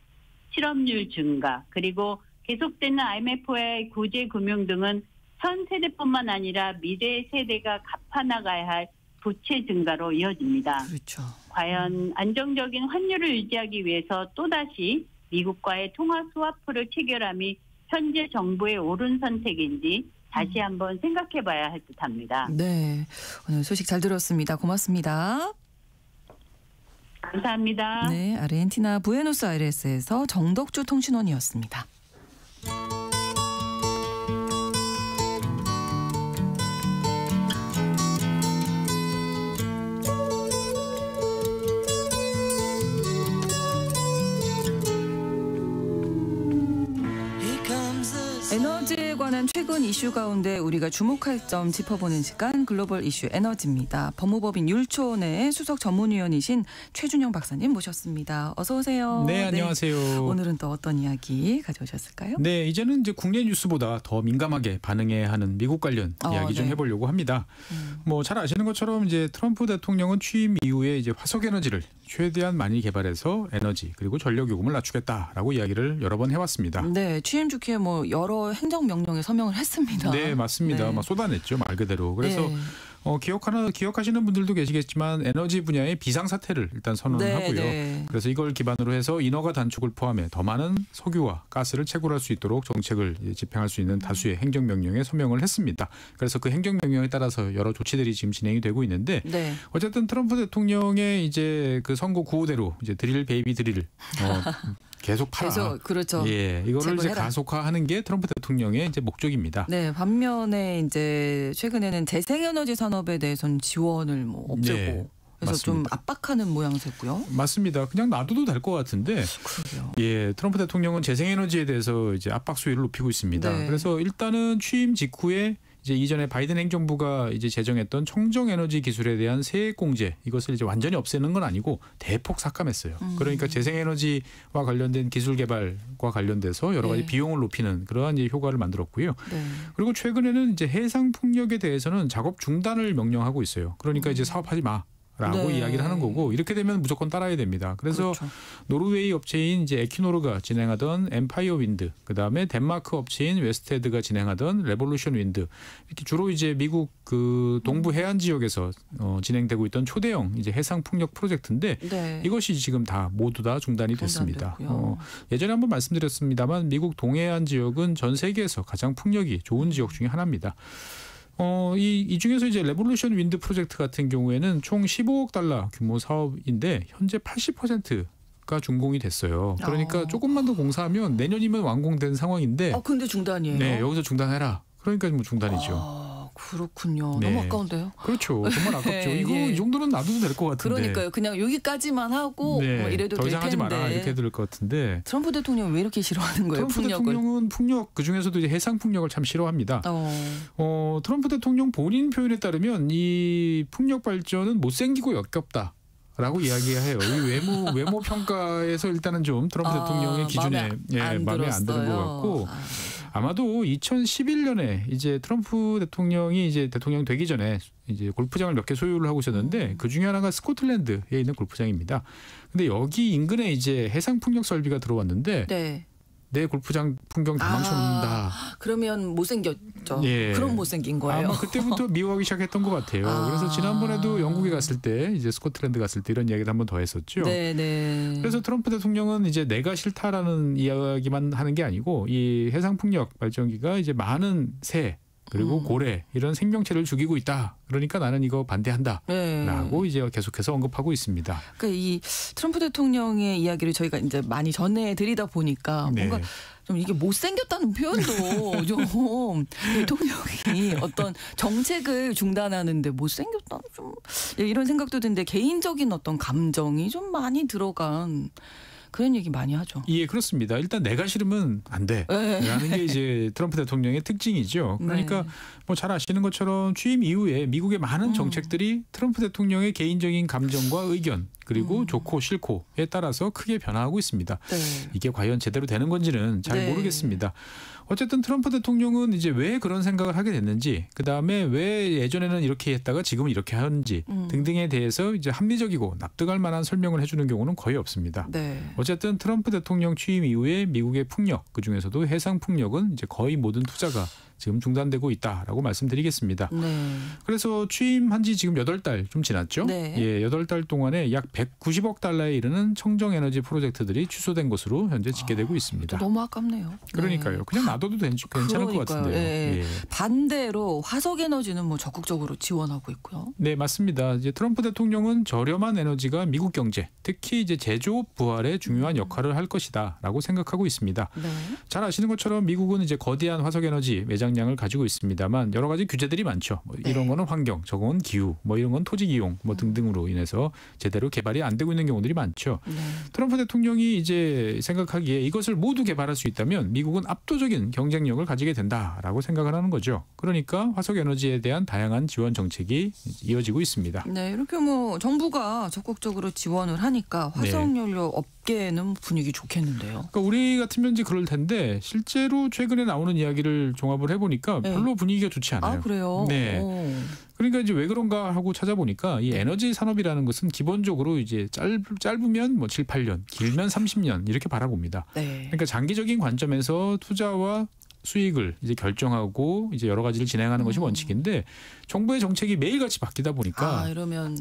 실업률 증가, 그리고 계속되는 IMF의 구제 금융 등은 현 세대뿐만 아니라 미래 세대가 갚아나가야 할 부채 증가로 이어집니다. 그렇죠. 과연 안정적인 환율을 유지하기 위해서 또다시 미국과의 통화 스와프를 체결함이 현재 정부의 옳은 선택인지 다시 한번 생각해봐야 할 듯합니다. 네, 오늘 소식 잘 들었습니다. 고맙습니다. 감사합니다. 네, 아르헨티나 부에노스아이레스에서 정덕주 통신원이었습니다. 에너지에 관한 최근 이슈 가운데 우리가 주목할 점 짚어보는 시간 글로벌 이슈 에너지입니다. 법무법인 율촌의 수석 전문위원이신 최준영 박사님 모셨습니다. 어서 오세요. 네, 안녕하세요. 오늘은 또 어떤 이야기 가져오셨을까요? 네, 이제는 이제 국내 뉴스보다 더 민감하게 반응해야 하는 미국 관련 이야기 좀 네. 해보려고 합니다. 뭐 잘 아시는 것처럼 이제 트럼프 대통령은 취임 이후에 이제 화석 에너지를 최대한 많이 개발해서 에너지 그리고 전력 요금을 낮추겠다라고 이야기를 여러 번 해왔습니다. 네, 취임 주기에 뭐 여러 행정 명령에 서명을 했습니다. 네, 맞습니다. 네. 막 쏟아냈죠, 말 그대로. 그래서 네. 기억하시는 분들도 계시겠지만 에너지 분야의 비상사태를 일단 선언하고요. 네. 그래서 이걸 기반으로 해서 인허가 단축을 포함해 더 많은 석유와 가스를 채굴할 수 있도록 정책을 집행할 수 있는 다수의 행정명령에 서명을 했습니다. 그래서 그 행정명령에 따라서 여러 조치들이 지금 진행이 되고 있는데 네. 어쨌든 트럼프 대통령의 이제 그 선거 구호대로 이제 드릴 베이비 드릴 계속 팔아. 계속 그렇죠. 예, 이거를 이제 제거해라. 가속화하는 게 트럼프 대통령의 이제 목적입니다. 네, 반면에 이제 최근에는 재생에너지 산업에 대해서는 지원을 뭐 없애고 네, 그래서 좀 맞습니다. 압박하는 모양새고요. 맞습니다. 그냥 놔둬도 될 것 같은데. 그러게요. 예, 트럼프 대통령은 재생에너지에 대해서 이제 압박 수위를 높이고 있습니다. 네. 그래서 일단은 취임 직후에 이제 이전에 바이든 행정부가 이제 제정했던 청정에너지 기술에 대한 세액공제 이것을 이제 완전히 없애는 건 아니고 대폭 삭감했어요. 그러니까 재생에너지와 관련된 기술 개발과 관련돼서 여러 가지 네. 비용을 높이는 그러한 이제 효과를 만들었고요. 네. 그리고 최근에는 이제 해상 풍력에 대해서는 작업 중단을 명령하고 있어요. 그러니까 이제 사업하지 마. 라고 네. 이야기를 하는 거고 이렇게 되면 무조건 따라야 됩니다. 그래서 그렇죠. 노르웨이 업체인 이제 에퀴노르가 진행하던 엠파이어 윈드, 그다음에 덴마크 업체인 웨스테드가 진행하던 레볼루션 윈드 이렇게 주로 이제 미국 그 동부 해안 지역에서 진행되고 있던 초대형 이제 해상 풍력 프로젝트인데 네. 이것이 지금 다 모두 다 중단이 됐습니다. 중단됐고요. 예전에 한번 말씀드렸습니다만 미국 동해안 지역은 전 세계에서 가장 풍력이 좋은 지역 중에 하나입니다. 이 중에서 이제 레볼루션 윈드 프로젝트 같은 경우에는 총 15억 달러 규모 사업인데 현재 80%가 준공이 됐어요. 그러니까 조금만 더 공사하면 내년이면 완공된 상황인데 근데 중단이에요. 네, 여기서 중단해라. 그러니까 뭐 중단이죠. 그렇군요. 네. 너무 아까운데요. 그렇죠. 정말 아깝죠. 네, 이거 예. 이 정도는 놔둬도 될 것 같은데. 그러니까요. 그냥 여기까지만 하고 네, 뭐 이래도 더 될 이상 하지 텐데. 마라 이렇게 될 것 같은데. 트럼프 대통령이 왜 이렇게 싫어하는 거예요? 트럼프 풍력을. 대통령은 풍력 그중에서도 이제 해상 풍력을 참 싫어합니다. 트럼프 대통령 본인 표현에 따르면 이 풍력 발전은 못생기고 역겹다. 라고 이야기해요. 이 외모 평가에서 일단은 좀 트럼프 대통령의 기준에 마음에 안 드는 것 같고 아마도 2011년에 이제 트럼프 대통령이 이제 대통령 되기 전에 이제 골프장을 몇 개 소유를 하고 있었는데 그 중에 하나가 스코틀랜드에 있는 골프장입니다. 근데 여기 인근에 이제 해상 풍력 설비가 들어왔는데 네. 내 골프장 풍경 다 망쳐놓는다. 그러면 못생겼죠. 예. 그럼 못생긴 거예요. 아마 그때부터 미워하기 시작했던 것 같아요. 그래서 지난번에도 영국에 갔을 때 이제 스코틀랜드 갔을 때 이런 이야기를 한번 더 했었죠. 네네. 그래서 트럼프 대통령은 이제 내가 싫다라는 이야기만 하는 게 아니고 이 해상 풍력 발전기가 이제 많은 새 그리고 고래 이런 생명체를 죽이고 있다. 그러니까 나는 이거 반대한다. 네. 라고 이제 계속해서 언급하고 있습니다. 그러니까 이 트럼프 대통령의 이야기를 저희가 이제 많이 전해드리다 보니까 네. 뭔가 좀 이게 못생겼다는 표현도 좀 대통령이 어떤 정책을 중단하는데 못생겼다는 좀 이런 생각도 드는데 개인적인 어떤 감정이 좀 많이 들어간 그런 얘기 많이 하죠. 예, 그렇습니다. 일단 내가 싫으면 안 돼. 네. 라는 게 이제 트럼프 대통령의 특징이죠. 그러니까 네. 뭐 잘 아시는 것처럼 취임 이후에 미국의 많은 정책들이 트럼프 대통령의 개인적인 감정과 의견 그리고 좋고 싫고에 따라서 크게 변화하고 있습니다. 네. 이게 과연 제대로 되는 건지는 잘 네. 모르겠습니다. 어쨌든 트럼프 대통령은 이제 왜 그런 생각을 하게 됐는지, 그 다음에 왜 예전에는 이렇게 했다가 지금은 이렇게 하는지 등등에 대해서 이제 합리적이고 납득할 만한 설명을 해주는 경우는 거의 없습니다. 네. 어쨌든 트럼프 대통령 취임 이후에 미국의 풍력, 그 중에서도 해상 풍력은 이제 거의 모든 투자가 지금 중단되고 있다라고 말씀드리겠습니다. 네. 그래서 취임한 지 지금 8달 좀 지났죠. 네. 예, 8달 동안에 약 190억 달러에 이르는 청정에너지 프로젝트들이 취소된 것으로 현재 집계되고 있습니다. 너무 아깝네요. 그러니까요. 네. 그냥 놔둬도 괜찮을 것 같은데요. 예. 예. 반대로 화석에너지는 뭐 적극적으로 지원하고 있고요. 네, 맞습니다. 이제 트럼프 대통령은 저렴한 에너지가 미국 경제, 특히 이제 제조업 부활에 중요한 역할을 할 것이다라고 생각하고 있습니다. 네. 잘 아시는 것처럼 미국은 이제 거대한 화석에너지 매장 생산량을 가지고 있습니다만 여러 가지 규제들이 많죠. 뭐 이런 거는 환경, 저건 기후, 뭐 이런 건 토지 이용, 뭐 등등으로 인해서 제대로 개발이 안 되고 있는 경우들이 많죠. 트럼프 대통령이 이제 생각하기에 이것을 모두 개발할 수 있다면 미국은 압도적인 경쟁력을 가지게 된다라고 생각을 하는 거죠. 그러니까 화석 에너지에 대한 다양한 지원 정책이 이어지고 있습니다. 네, 이렇게 뭐 정부가 적극적으로 지원을 하니까 화석연료 업계는 분위기 좋겠는데요. 그러니까 우리 같으면 이제 그럴 텐데 실제로 최근에 나오는 이야기를 종합을 해보니까 별로 분위기가 좋지 않아요. 아, 그래요? 네. 오. 그러니까 이제 왜 그런가 하고 찾아보니까 이 에너지 산업이라는 것은 기본적으로 이제 짧으면 뭐 7, 8년, 길면 30년 이렇게 바라봅니다. 네. 그러니까 장기적인 관점에서 투자와 수익을 이제 결정하고 이제 여러 가지를 진행하는 것이 원칙인데 정부의 정책이 매일같이 바뀌다 보니까 이러면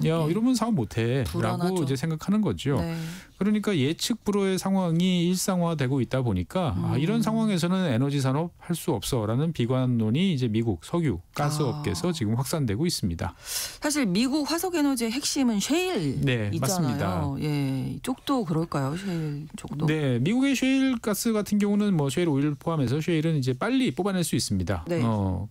사업 못해라고 불안하죠. 이제 생각하는 거죠. 네. 그러니까 예측 불허의 상황이 일상화되고 있다 보니까 이런 상황에서는 에너지 산업 할 수 없어라는 비관론이 이제 미국 석유 가스 업계에서 지금 확산되고 있습니다. 사실 미국 화석 에너지의 핵심은 셰일 네, 있잖아요. 맞습니다. 예, 이쪽도 그럴까요? 셰일 쪽도. 네, 미국의 셰일 가스 같은 경우는 뭐 셰일 오일 포함해서 셰일은 이제 빨리 뽑아낼 수 있습니다. 네.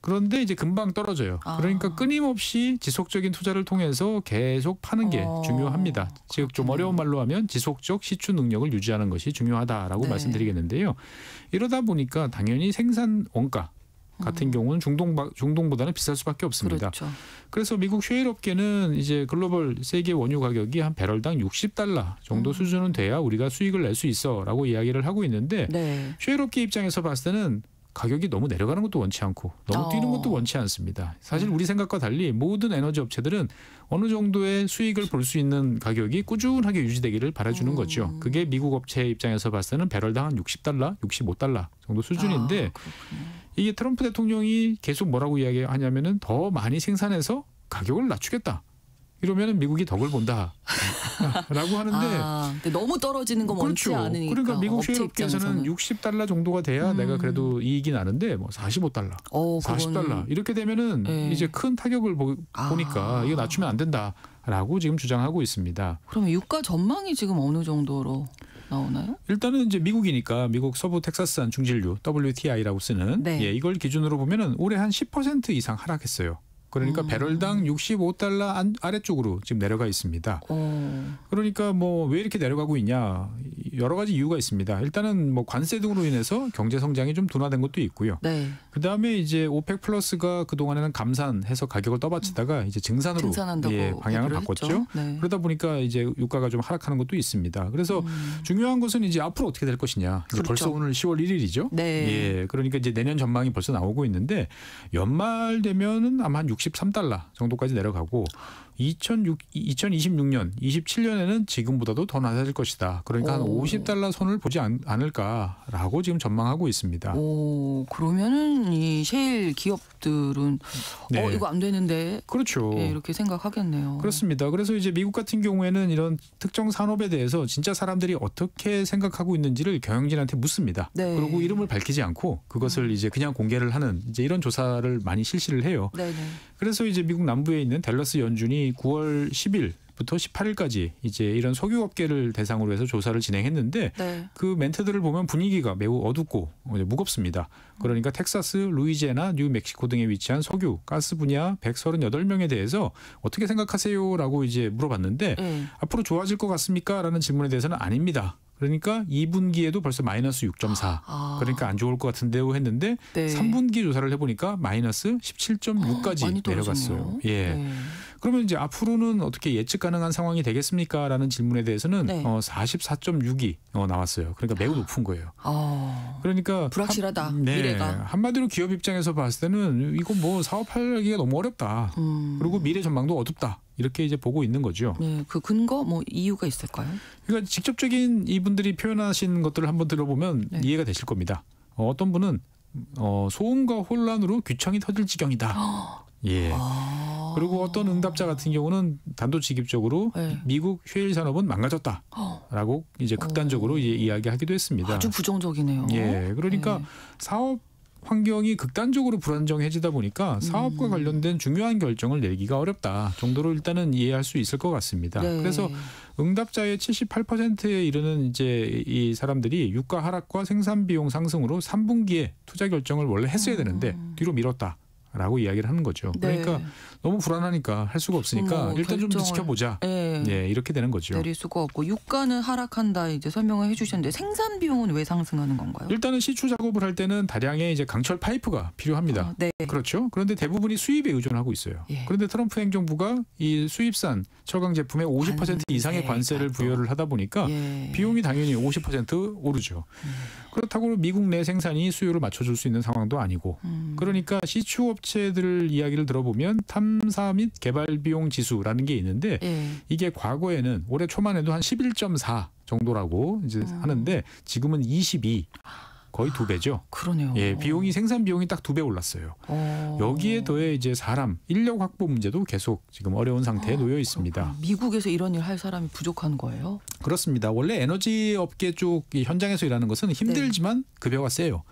그런데 이제 금방 떨어져요. 그러니까 끊임없이 지속적인 투자를 통해서 계속 파는 게 중요합니다. 즉 좀 어려운 말로 하면 지속적 시추 능력을 유지하는 것이 중요하다라고 말씀드리겠는데요. 이러다 보니까 당연히 생산 원가 같은 경우는 중동보다는 비쌀 수밖에 없습니다. 그렇죠. 그래서 미국 셰일 업계는 이제 글로벌 세계 원유 가격이 한 배럴당 $60 정도 수준은 돼야 우리가 수익을 낼 수 있어라고 이야기를 하고 있는데 셰일 업계 입장에서 봤을 때는 가격이 너무 내려가는 것도 원치 않고 너무 뛰는 것도 원치 않습니다. 사실 우리 생각과 달리 모든 에너지 업체들은 어느 정도의 수익을 볼 수 있는 가격이 꾸준하게 유지되기를 바라주는 거죠. 그게 미국 업체 입장에서 봤을 때는 배럴당 한 $60, $65 정도 수준인데 이게 트럼프 대통령이 계속 뭐라고 이야기하냐면은 더 많이 생산해서 가격을 낮추겠다. 이러면은 미국이 덕을 본다라고 하는데 근데 너무 떨어지는 거 원치 않으니까. 그러니까 미국 셰일 업계에서는 $60 정도가 돼야 내가 그래도 이익이 나는데 뭐 $45, $40 이렇게 되면은 이제 큰 타격을 보니까 이거 낮추면 안 된다라고 지금 주장하고 있습니다. 그러면 유가 전망이 지금 어느 정도로 나오나요? 일단은 이제 미국이니까 미국 서부 텍사스산 중진류 WTI라고 쓰는 이걸 기준으로 보면은 올해 한 10% 이상 하락했어요. 그러니까 배럴당 $65 아래쪽으로 지금 내려가 있습니다. 그러니까 뭐 왜 이렇게 내려가고 있냐? 여러 가지 이유가 있습니다. 일단은 뭐 관세 등으로 인해서 경제 성장이 좀 둔화된 것도 있고요. 그다음에 이제 오펙 플러스가 그동안에는 감산해서 가격을 떠받치다가 이제 증산으로 방향을 바꿨죠. 그러다 보니까 이제 유가가 좀 하락하는 것도 있습니다. 그래서 중요한 것은 이제 앞으로 어떻게 될 것이냐. 이제 벌써 오늘 10월 1일이죠. 그러니까 이제 내년 전망이 벌써 나오고 있는데 연말 되면은 아마 한 $63 정도까지 내려가고 2026년, 27년에는 지금보다도 더 낮아질 것이다. 그러니까 한 $50 선을 보지 않을까라고 지금 전망하고 있습니다. 그러면은 이 셰일 기업들은 이거 안 되는데 그렇죠. 이렇게 생각하겠네요. 그렇습니다. 그래서 이제 미국 같은 경우에는 이런 특정 산업에 대해서 진짜 사람들이 어떻게 생각하고 있는지를 경영진한테 묻습니다. 그리고 이름을 밝히지 않고 그것을 이제 그냥 공개를 하는 이제 이런 조사를 많이 실시를 해요. 그래서 이제 미국 남부에 있는 댈러스 연준이 9월 10일부터 18일까지 이제 이런 석유업계를 대상으로 해서 조사를 진행했는데 그 멘트들을 보면 분위기가 매우 어둡고 무겁습니다. 그러니까 텍사스, 루이지애나, 뉴멕시코 등에 위치한 석유, 가스 분야 138명에 대해서 어떻게 생각하세요라고 이제 물어봤는데 앞으로 좋아질 것 같습니까? 라는 질문에 대해서는 아닙니다. 그러니까 2분기에도 벌써 마이너스 6.4. 그러니까 안 좋을 것 같은데요 했는데 3분기 조사를 해보니까 마이너스 17.6까지 내려갔어요. 그러면 이제 앞으로는 어떻게 예측 가능한 상황이 되겠습니까? 라는 질문에 대해서는 44.6이 나왔어요. 그러니까 매우 높은 거예요. 그러니까 불확실하다. 미래가. 한마디로 기업 입장에서 봤을 때는 이거 뭐 사업하기가 너무 어렵다. 그리고 미래 전망도 어둡다. 이렇게 이제 보고 있는 거죠. 그 근거 뭐 이유가 있을까요? 그러니까 직접적인 이분들이 표현하신 것들을 한번 들어보면 이해가 되실 겁니다. 어떤 분은 소음과 혼란으로 귀청이 터질 지경이다. 그리고 어떤 응답자 같은 경우는 단도직입적으로 미국 셰일 산업은 망가졌다라고 이제 극단적으로 이제 이야기하기도 했습니다. 아주 부정적이네요. 그러니까 사업 환경이 극단적으로 불안정해지다 보니까 사업과 관련된 중요한 결정을 내기가 어렵다 정도로 일단은 이해할 수 있을 것 같습니다. 네. 그래서 응답자의 78%에 이르는 이제 이 사람들이 유가 하락과 생산 비용 상승으로 3분기에 투자 결정을 원래 했어야 되는데 뒤로 미뤘다라고 이야기를 하는 거죠. 네. 그러니까 너무 불안하니까 할 수가 없으니까 일단 좀 더 결정을, 지켜보자. 네. 네, 이렇게 되는 거죠. 내릴 수가 없고 유가는 하락한다 이제 설명을 해주셨는데 생산 비용은 왜 상승하는 건가요? 일단은 시추 작업을 할 때는 다량의 이제 강철 파이프가 필요합니다. 네. 그렇죠. 그런데 대부분이 수입에 의존하고 있어요. 예. 그런데 트럼프 행정부가 이 수입산 철강 제품에 50% 이상의 관세를 부여를 하다 보니까 예. 비용이 당연히 50% 오르죠. 그렇다고 미국 내 생산이 수요를 맞춰줄 수 있는 상황도 아니고 그러니까 시추 업체들 이야기를 들어보면 탐사 및 개발 비용 지수라는 게 있는데 예. 이게 과거에는 올해 초만 해도 한 11.4 정도라고 이제 하는데 지금은 22. 거의 2배죠. 그러네요. 예, 비용이 생산 비용이 딱 2배 올랐어요. 여기에 더해 이제 사람 인력 확보 문제도 계속 지금 어려운 상태에 놓여 있습니다. 그렇구나. 미국에서 이런 일 할 사람이 부족한 거예요? 그렇습니다. 원래 에너지 업계 쪽 이 현장에서 일하는 것은 힘들지만 급여가 세요.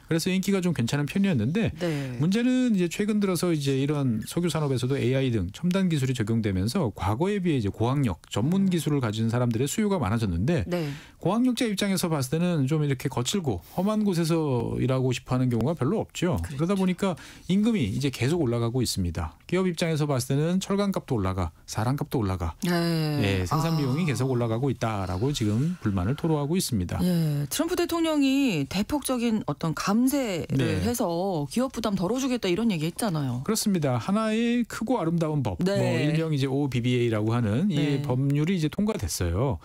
그래서 인기가 좀 괜찮은 편이었는데 네. 문제는 이제 최근 들어서 이제 이런 석유 산업에서도 AI 등 첨단 기술이 적용되면서 과거에 비해 이제 고학력 전문 기술을 가진 사람들의 수요가 많아졌는데 네. 고학력자 입장에서 봤을 때는 좀 이렇게 거칠고 험한 곳에서 일하고 싶어하는 경우가 별로 없죠. 그렇죠. 그러다 보니까 임금이 이제 계속 올라가고 있습니다. 기업 입장에서 봤을 때는 철강값도 올라가, 사람값도 올라가. 네. 예, 생산 비용이 계속 올라가고 있다라고 지금 불만을 토로하고 있습니다. 예, 트럼프 대통령이 대폭적인 어떤 감세를 네. 해서 기업 부담 덜어주겠다 이런 얘기 했잖아요. 그렇습니다. 하나의 크고 아름다운 법, 네. 뭐 일명 이제 OBBA라고 하는 네. 이 법률이 이제 통과됐어요.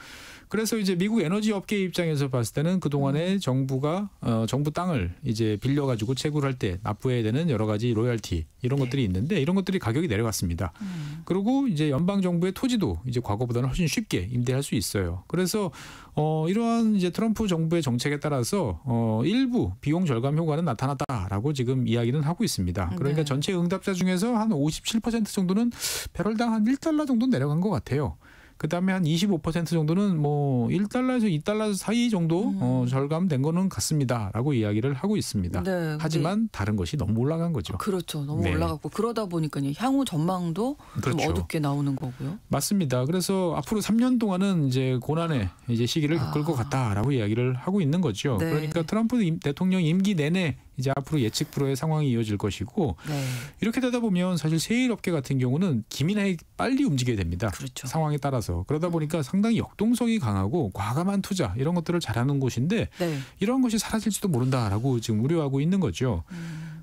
그래서 이제 미국 에너지 업계 입장에서 봤을 때는 그 동안에 정부가 정부 땅을 이제 빌려가지고 채굴할 때 납부해야 되는 여러 가지 로열티 이런 것들이 있는데 이런 것들이 가격이 내려갔습니다. 그리고 이제 연방 정부의 토지도 이제 과거보다는 훨씬 쉽게 임대할 수 있어요. 그래서 이러한 이제 트럼프 정부의 정책에 따라서 일부 비용 절감 효과는 나타났다라고 지금 이야기는 하고 있습니다. 그러니까 네. 전체 응답자 중에서 한 57% 정도는 배럴당 한 $1 정도 내려간 것 같아요. 그다음에 한 25% 정도는 뭐 $1에서 $2 사이 정도 절감된 거는 같습니다라고 이야기를 하고 있습니다. 네, 하지만 다른 것이 너무 올라간 거죠. 그렇죠. 너무 네. 올라갔고 그러다 보니까 향후 전망도 그렇죠. 좀 어둡게 나오는 거고요. 맞습니다. 그래서 앞으로 3년 동안은 이제 고난의 이제 시기를 겪을 것 같다라고 이야기를 하고 있는 거죠. 네. 그러니까 트럼프 대통령 임기 내내 이제 앞으로 예측 불허의 상황이 이어질 것이고 네. 이렇게 되다 보면 사실 세일 업계 같은 경우는 기민하게 빨리 움직여야 됩니다. 그렇죠. 상황에 따라서. 그러다 보니까 상당히 역동성이 강하고 과감한 투자 이런 것들을 잘하는 곳인데 네. 이런 것이 사라질지도 모른다라고 지금 우려하고 있는 거죠.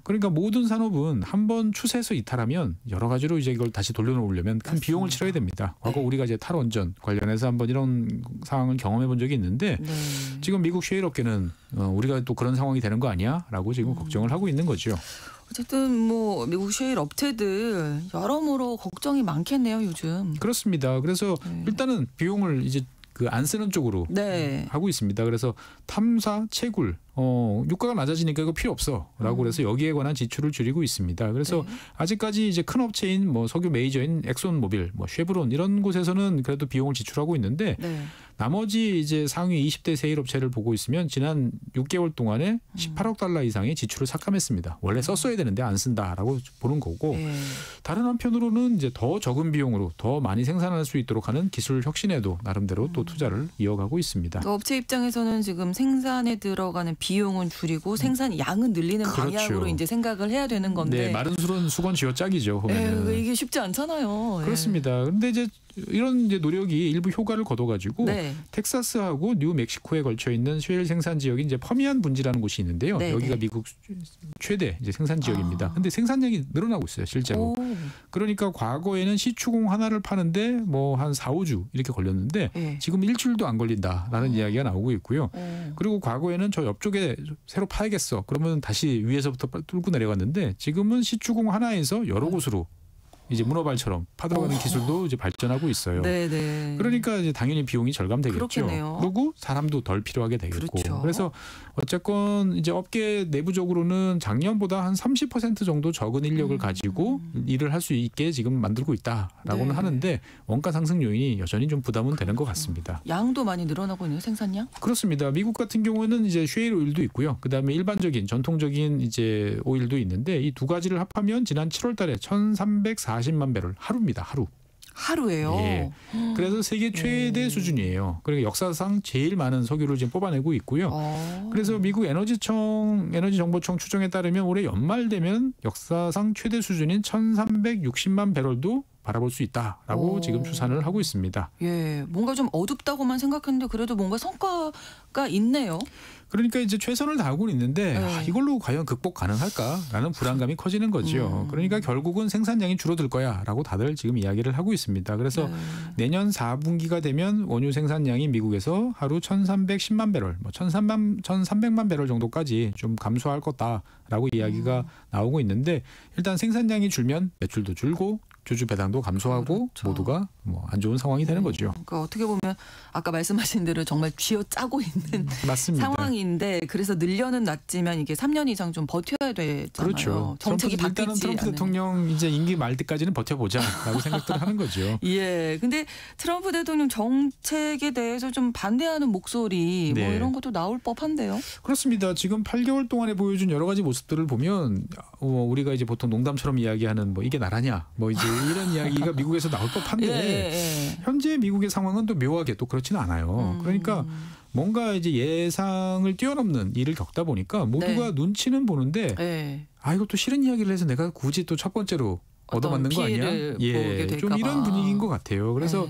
그러니까 모든 산업은 한번 추세에서 이탈하면 여러 가지로 이제 이걸 다시 돌려놓으려면 큰 비용을 치러야 됩니다. 과거 네. 우리가 이제 탈원전 관련해서 한번 이런 상황을 경험해 본 적이 있는데 네. 지금 미국 셰일 업계는 우리가 또 그런 상황이 되는 거 아니야?라고 지금 걱정을 하고 있는 거죠. 어쨌든 뭐 미국 셰일 업체들 여러모로 걱정이 많겠네요 요즘. 그렇습니다. 그래서 일단은 비용을 이제 그 안 쓰는 쪽으로 네. 하고 있습니다. 그래서 탐사, 채굴, 유가가 낮아지니까 이거 필요 없어라고 그래서 여기에 관한 지출을 줄이고 있습니다. 그래서 네. 아직까지 이제 큰 업체인 뭐 석유 메이저인 엑손모빌, 뭐 쉐브론 이런 곳에서는 그래도 비용을 지출하고 있는데 네. 나머지 이제 상위 20대 세일 업체를 보고 있으면 지난 6개월 동안에 $18억 이상의 지출을 삭감했습니다. 원래 썼어야 되는데 안 쓴다라고 보는 거고 네. 다른 한편으로는 이제 더 적은 비용으로 더 많이 생산할 수 있도록 하는 기술 혁신에도 나름대로 또 투자를 이어가고 있습니다. 또 업체 입장에서는 지금 생산에 들어가는 비용은 줄이고 생산 양은 늘리는 그렇죠. 방향으로 이제 생각을 해야 되는 건데. 네, 마른 술은 수건 쥐어짜기죠. 보면은. 이게 쉽지 않잖아요. 그렇습니다. 그런데 이제 이런 이제 노력이 일부 효과를 거둬가지고 네. 텍사스하고 뉴멕시코에 걸쳐 있는 셰일 생산 지역이 이제 퍼미안 분지라는 곳이 있는데요. 네, 여기가 네. 미국 최대 이제 생산 지역입니다. 그런데 생산량이 늘어나고 있어요, 실제로. 오. 그러니까 과거에는 시추공 하나를 파는데 뭐 한 4, 5주 이렇게 걸렸는데 네. 지금 일주일도 안 걸린다라는 이야기가 나오고 있고요. 그리고 과거에는 저 옆쪽에 새로 파야겠어. 그러면 다시 위에서부터 뚫고 내려갔는데 지금은 시추공 하나에서 여러 곳으로 이제 문어발처럼 파들어가는 기술도 이제 발전하고 있어요. 네네. 그러니까 이제 당연히 비용이 절감되겠죠. 그렇겠네요. 그리고 사람도 덜 필요하게 되겠고. 그렇죠. 그래서 어쨌건 이제 업계 내부적으로는 작년보다 한 30% 정도 적은 인력을 가지고 일을 할 수 있게 지금 만들고 있다라고는 네. 하는데 원가 상승 요인이 여전히 좀 부담은 되는 것 같습니다. 양도 많이 늘어나고 있는 생산량? 그렇습니다. 미국 같은 경우에는 이제 쉐일 오일도 있고요. 그다음에 일반적인 전통적인 이제 오일도 있는데 이 두 가지를 합하면 지난 7월달에 1,340만 배럴 하루입니다. 하루. 하루에요. 예. 그래서 세계 최대 수준이에요. 그러니까 역사상 제일 많은 석유를 지금 뽑아내고 있고요. 그래서 미국 에너지정보청 추정에 따르면 올해 연말 되면 역사상 최대 수준인 1,360만 배럴도 바라볼 수 있다라고 지금 추산을 하고 있습니다. 예, 뭔가 좀 어둡다고만 생각했는데 그래도 뭔가 성과가 있네요. 그러니까 이제 최선을 다하고 있는데 이걸로 과연 극복 가능할까라는 불안감이 커지는 거죠. 그러니까 결국은 생산량이 줄어들 거야라고 다들 지금 이야기를 하고 있습니다. 그래서 내년 4분기가 되면 원유 생산량이 미국에서 하루 1,310만 배럴, 1,300만 배럴 정도까지 좀 감소할 거다라고 이야기가 나오고 있는데 일단 생산량이 줄면 매출도 줄고 주주 배당도 감소하고 그렇죠. 모두가 뭐 안 좋은 상황이 되는 거죠. 그러니까 어떻게 보면 아까 말씀하신 대로 정말 쥐어짜고 있는 맞습니다. 상황인데 그래서 늘려는 놨지만 이게 3년 이상 좀 버텨야 되잖아요. 그렇죠. 정책이 일단은 바뀌지 트럼프 않으면. 대통령 이제 임기 말 때까지는 버텨보자라고 생각들을 하는 거죠. 예. 근데 트럼프 대통령 정책에 대해서 좀 반대하는 목소리 뭐 네. 이런 것도 나올 법한데요. 그렇습니다. 지금 8개월 동안에 보여준 여러 가지 모습들을 보면 우리가 이제 보통 농담처럼 이야기하는 뭐 이게 나라냐 뭐 이제 이런 이야기가 미국에서 나올 법한데 현재 미국의 상황은 또 묘하게 또 그렇지는 않아요. 그러니까 뭔가 이제 예상을 뛰어넘는 일을 겪다 보니까 모두가 눈치는 보는데 아 이것도 싫은 이야기를 해서 내가 굳이 또 첫 번째로 얻어맞는 거 아니야? 예, 좀 이런 분위기인 것 같아요. 그래서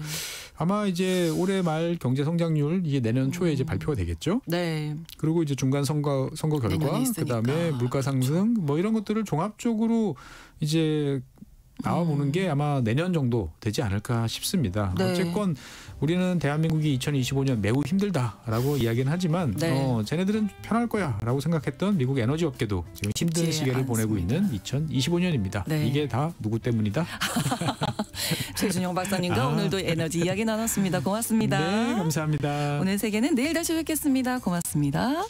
아마 이제 올해 말 경제 성장률 이게 내년 초에 이제 발표가 되겠죠. 네. 그리고 이제 중간 선거 결과, 그다음에 물가 상승 뭐 이런 것들을 종합적으로 이제 나와보는 게 아마 내년 정도 되지 않을까 싶습니다. 네. 어쨌건 우리는 대한민국이 2025년 매우 힘들다라고 이야기는 하지만 쟤네들은 편할 거야라고 생각했던 미국 에너지 업계도 지금 힘든 시기를 보내고 있는 2025년입니다. 네. 이게 다 누구 때문이다? 최준영 박사님과 오늘도 에너지 이야기 나눴습니다. 고맙습니다. 네, 감사합니다. 오늘 세계는 내일 다시 뵙겠습니다. 고맙습니다.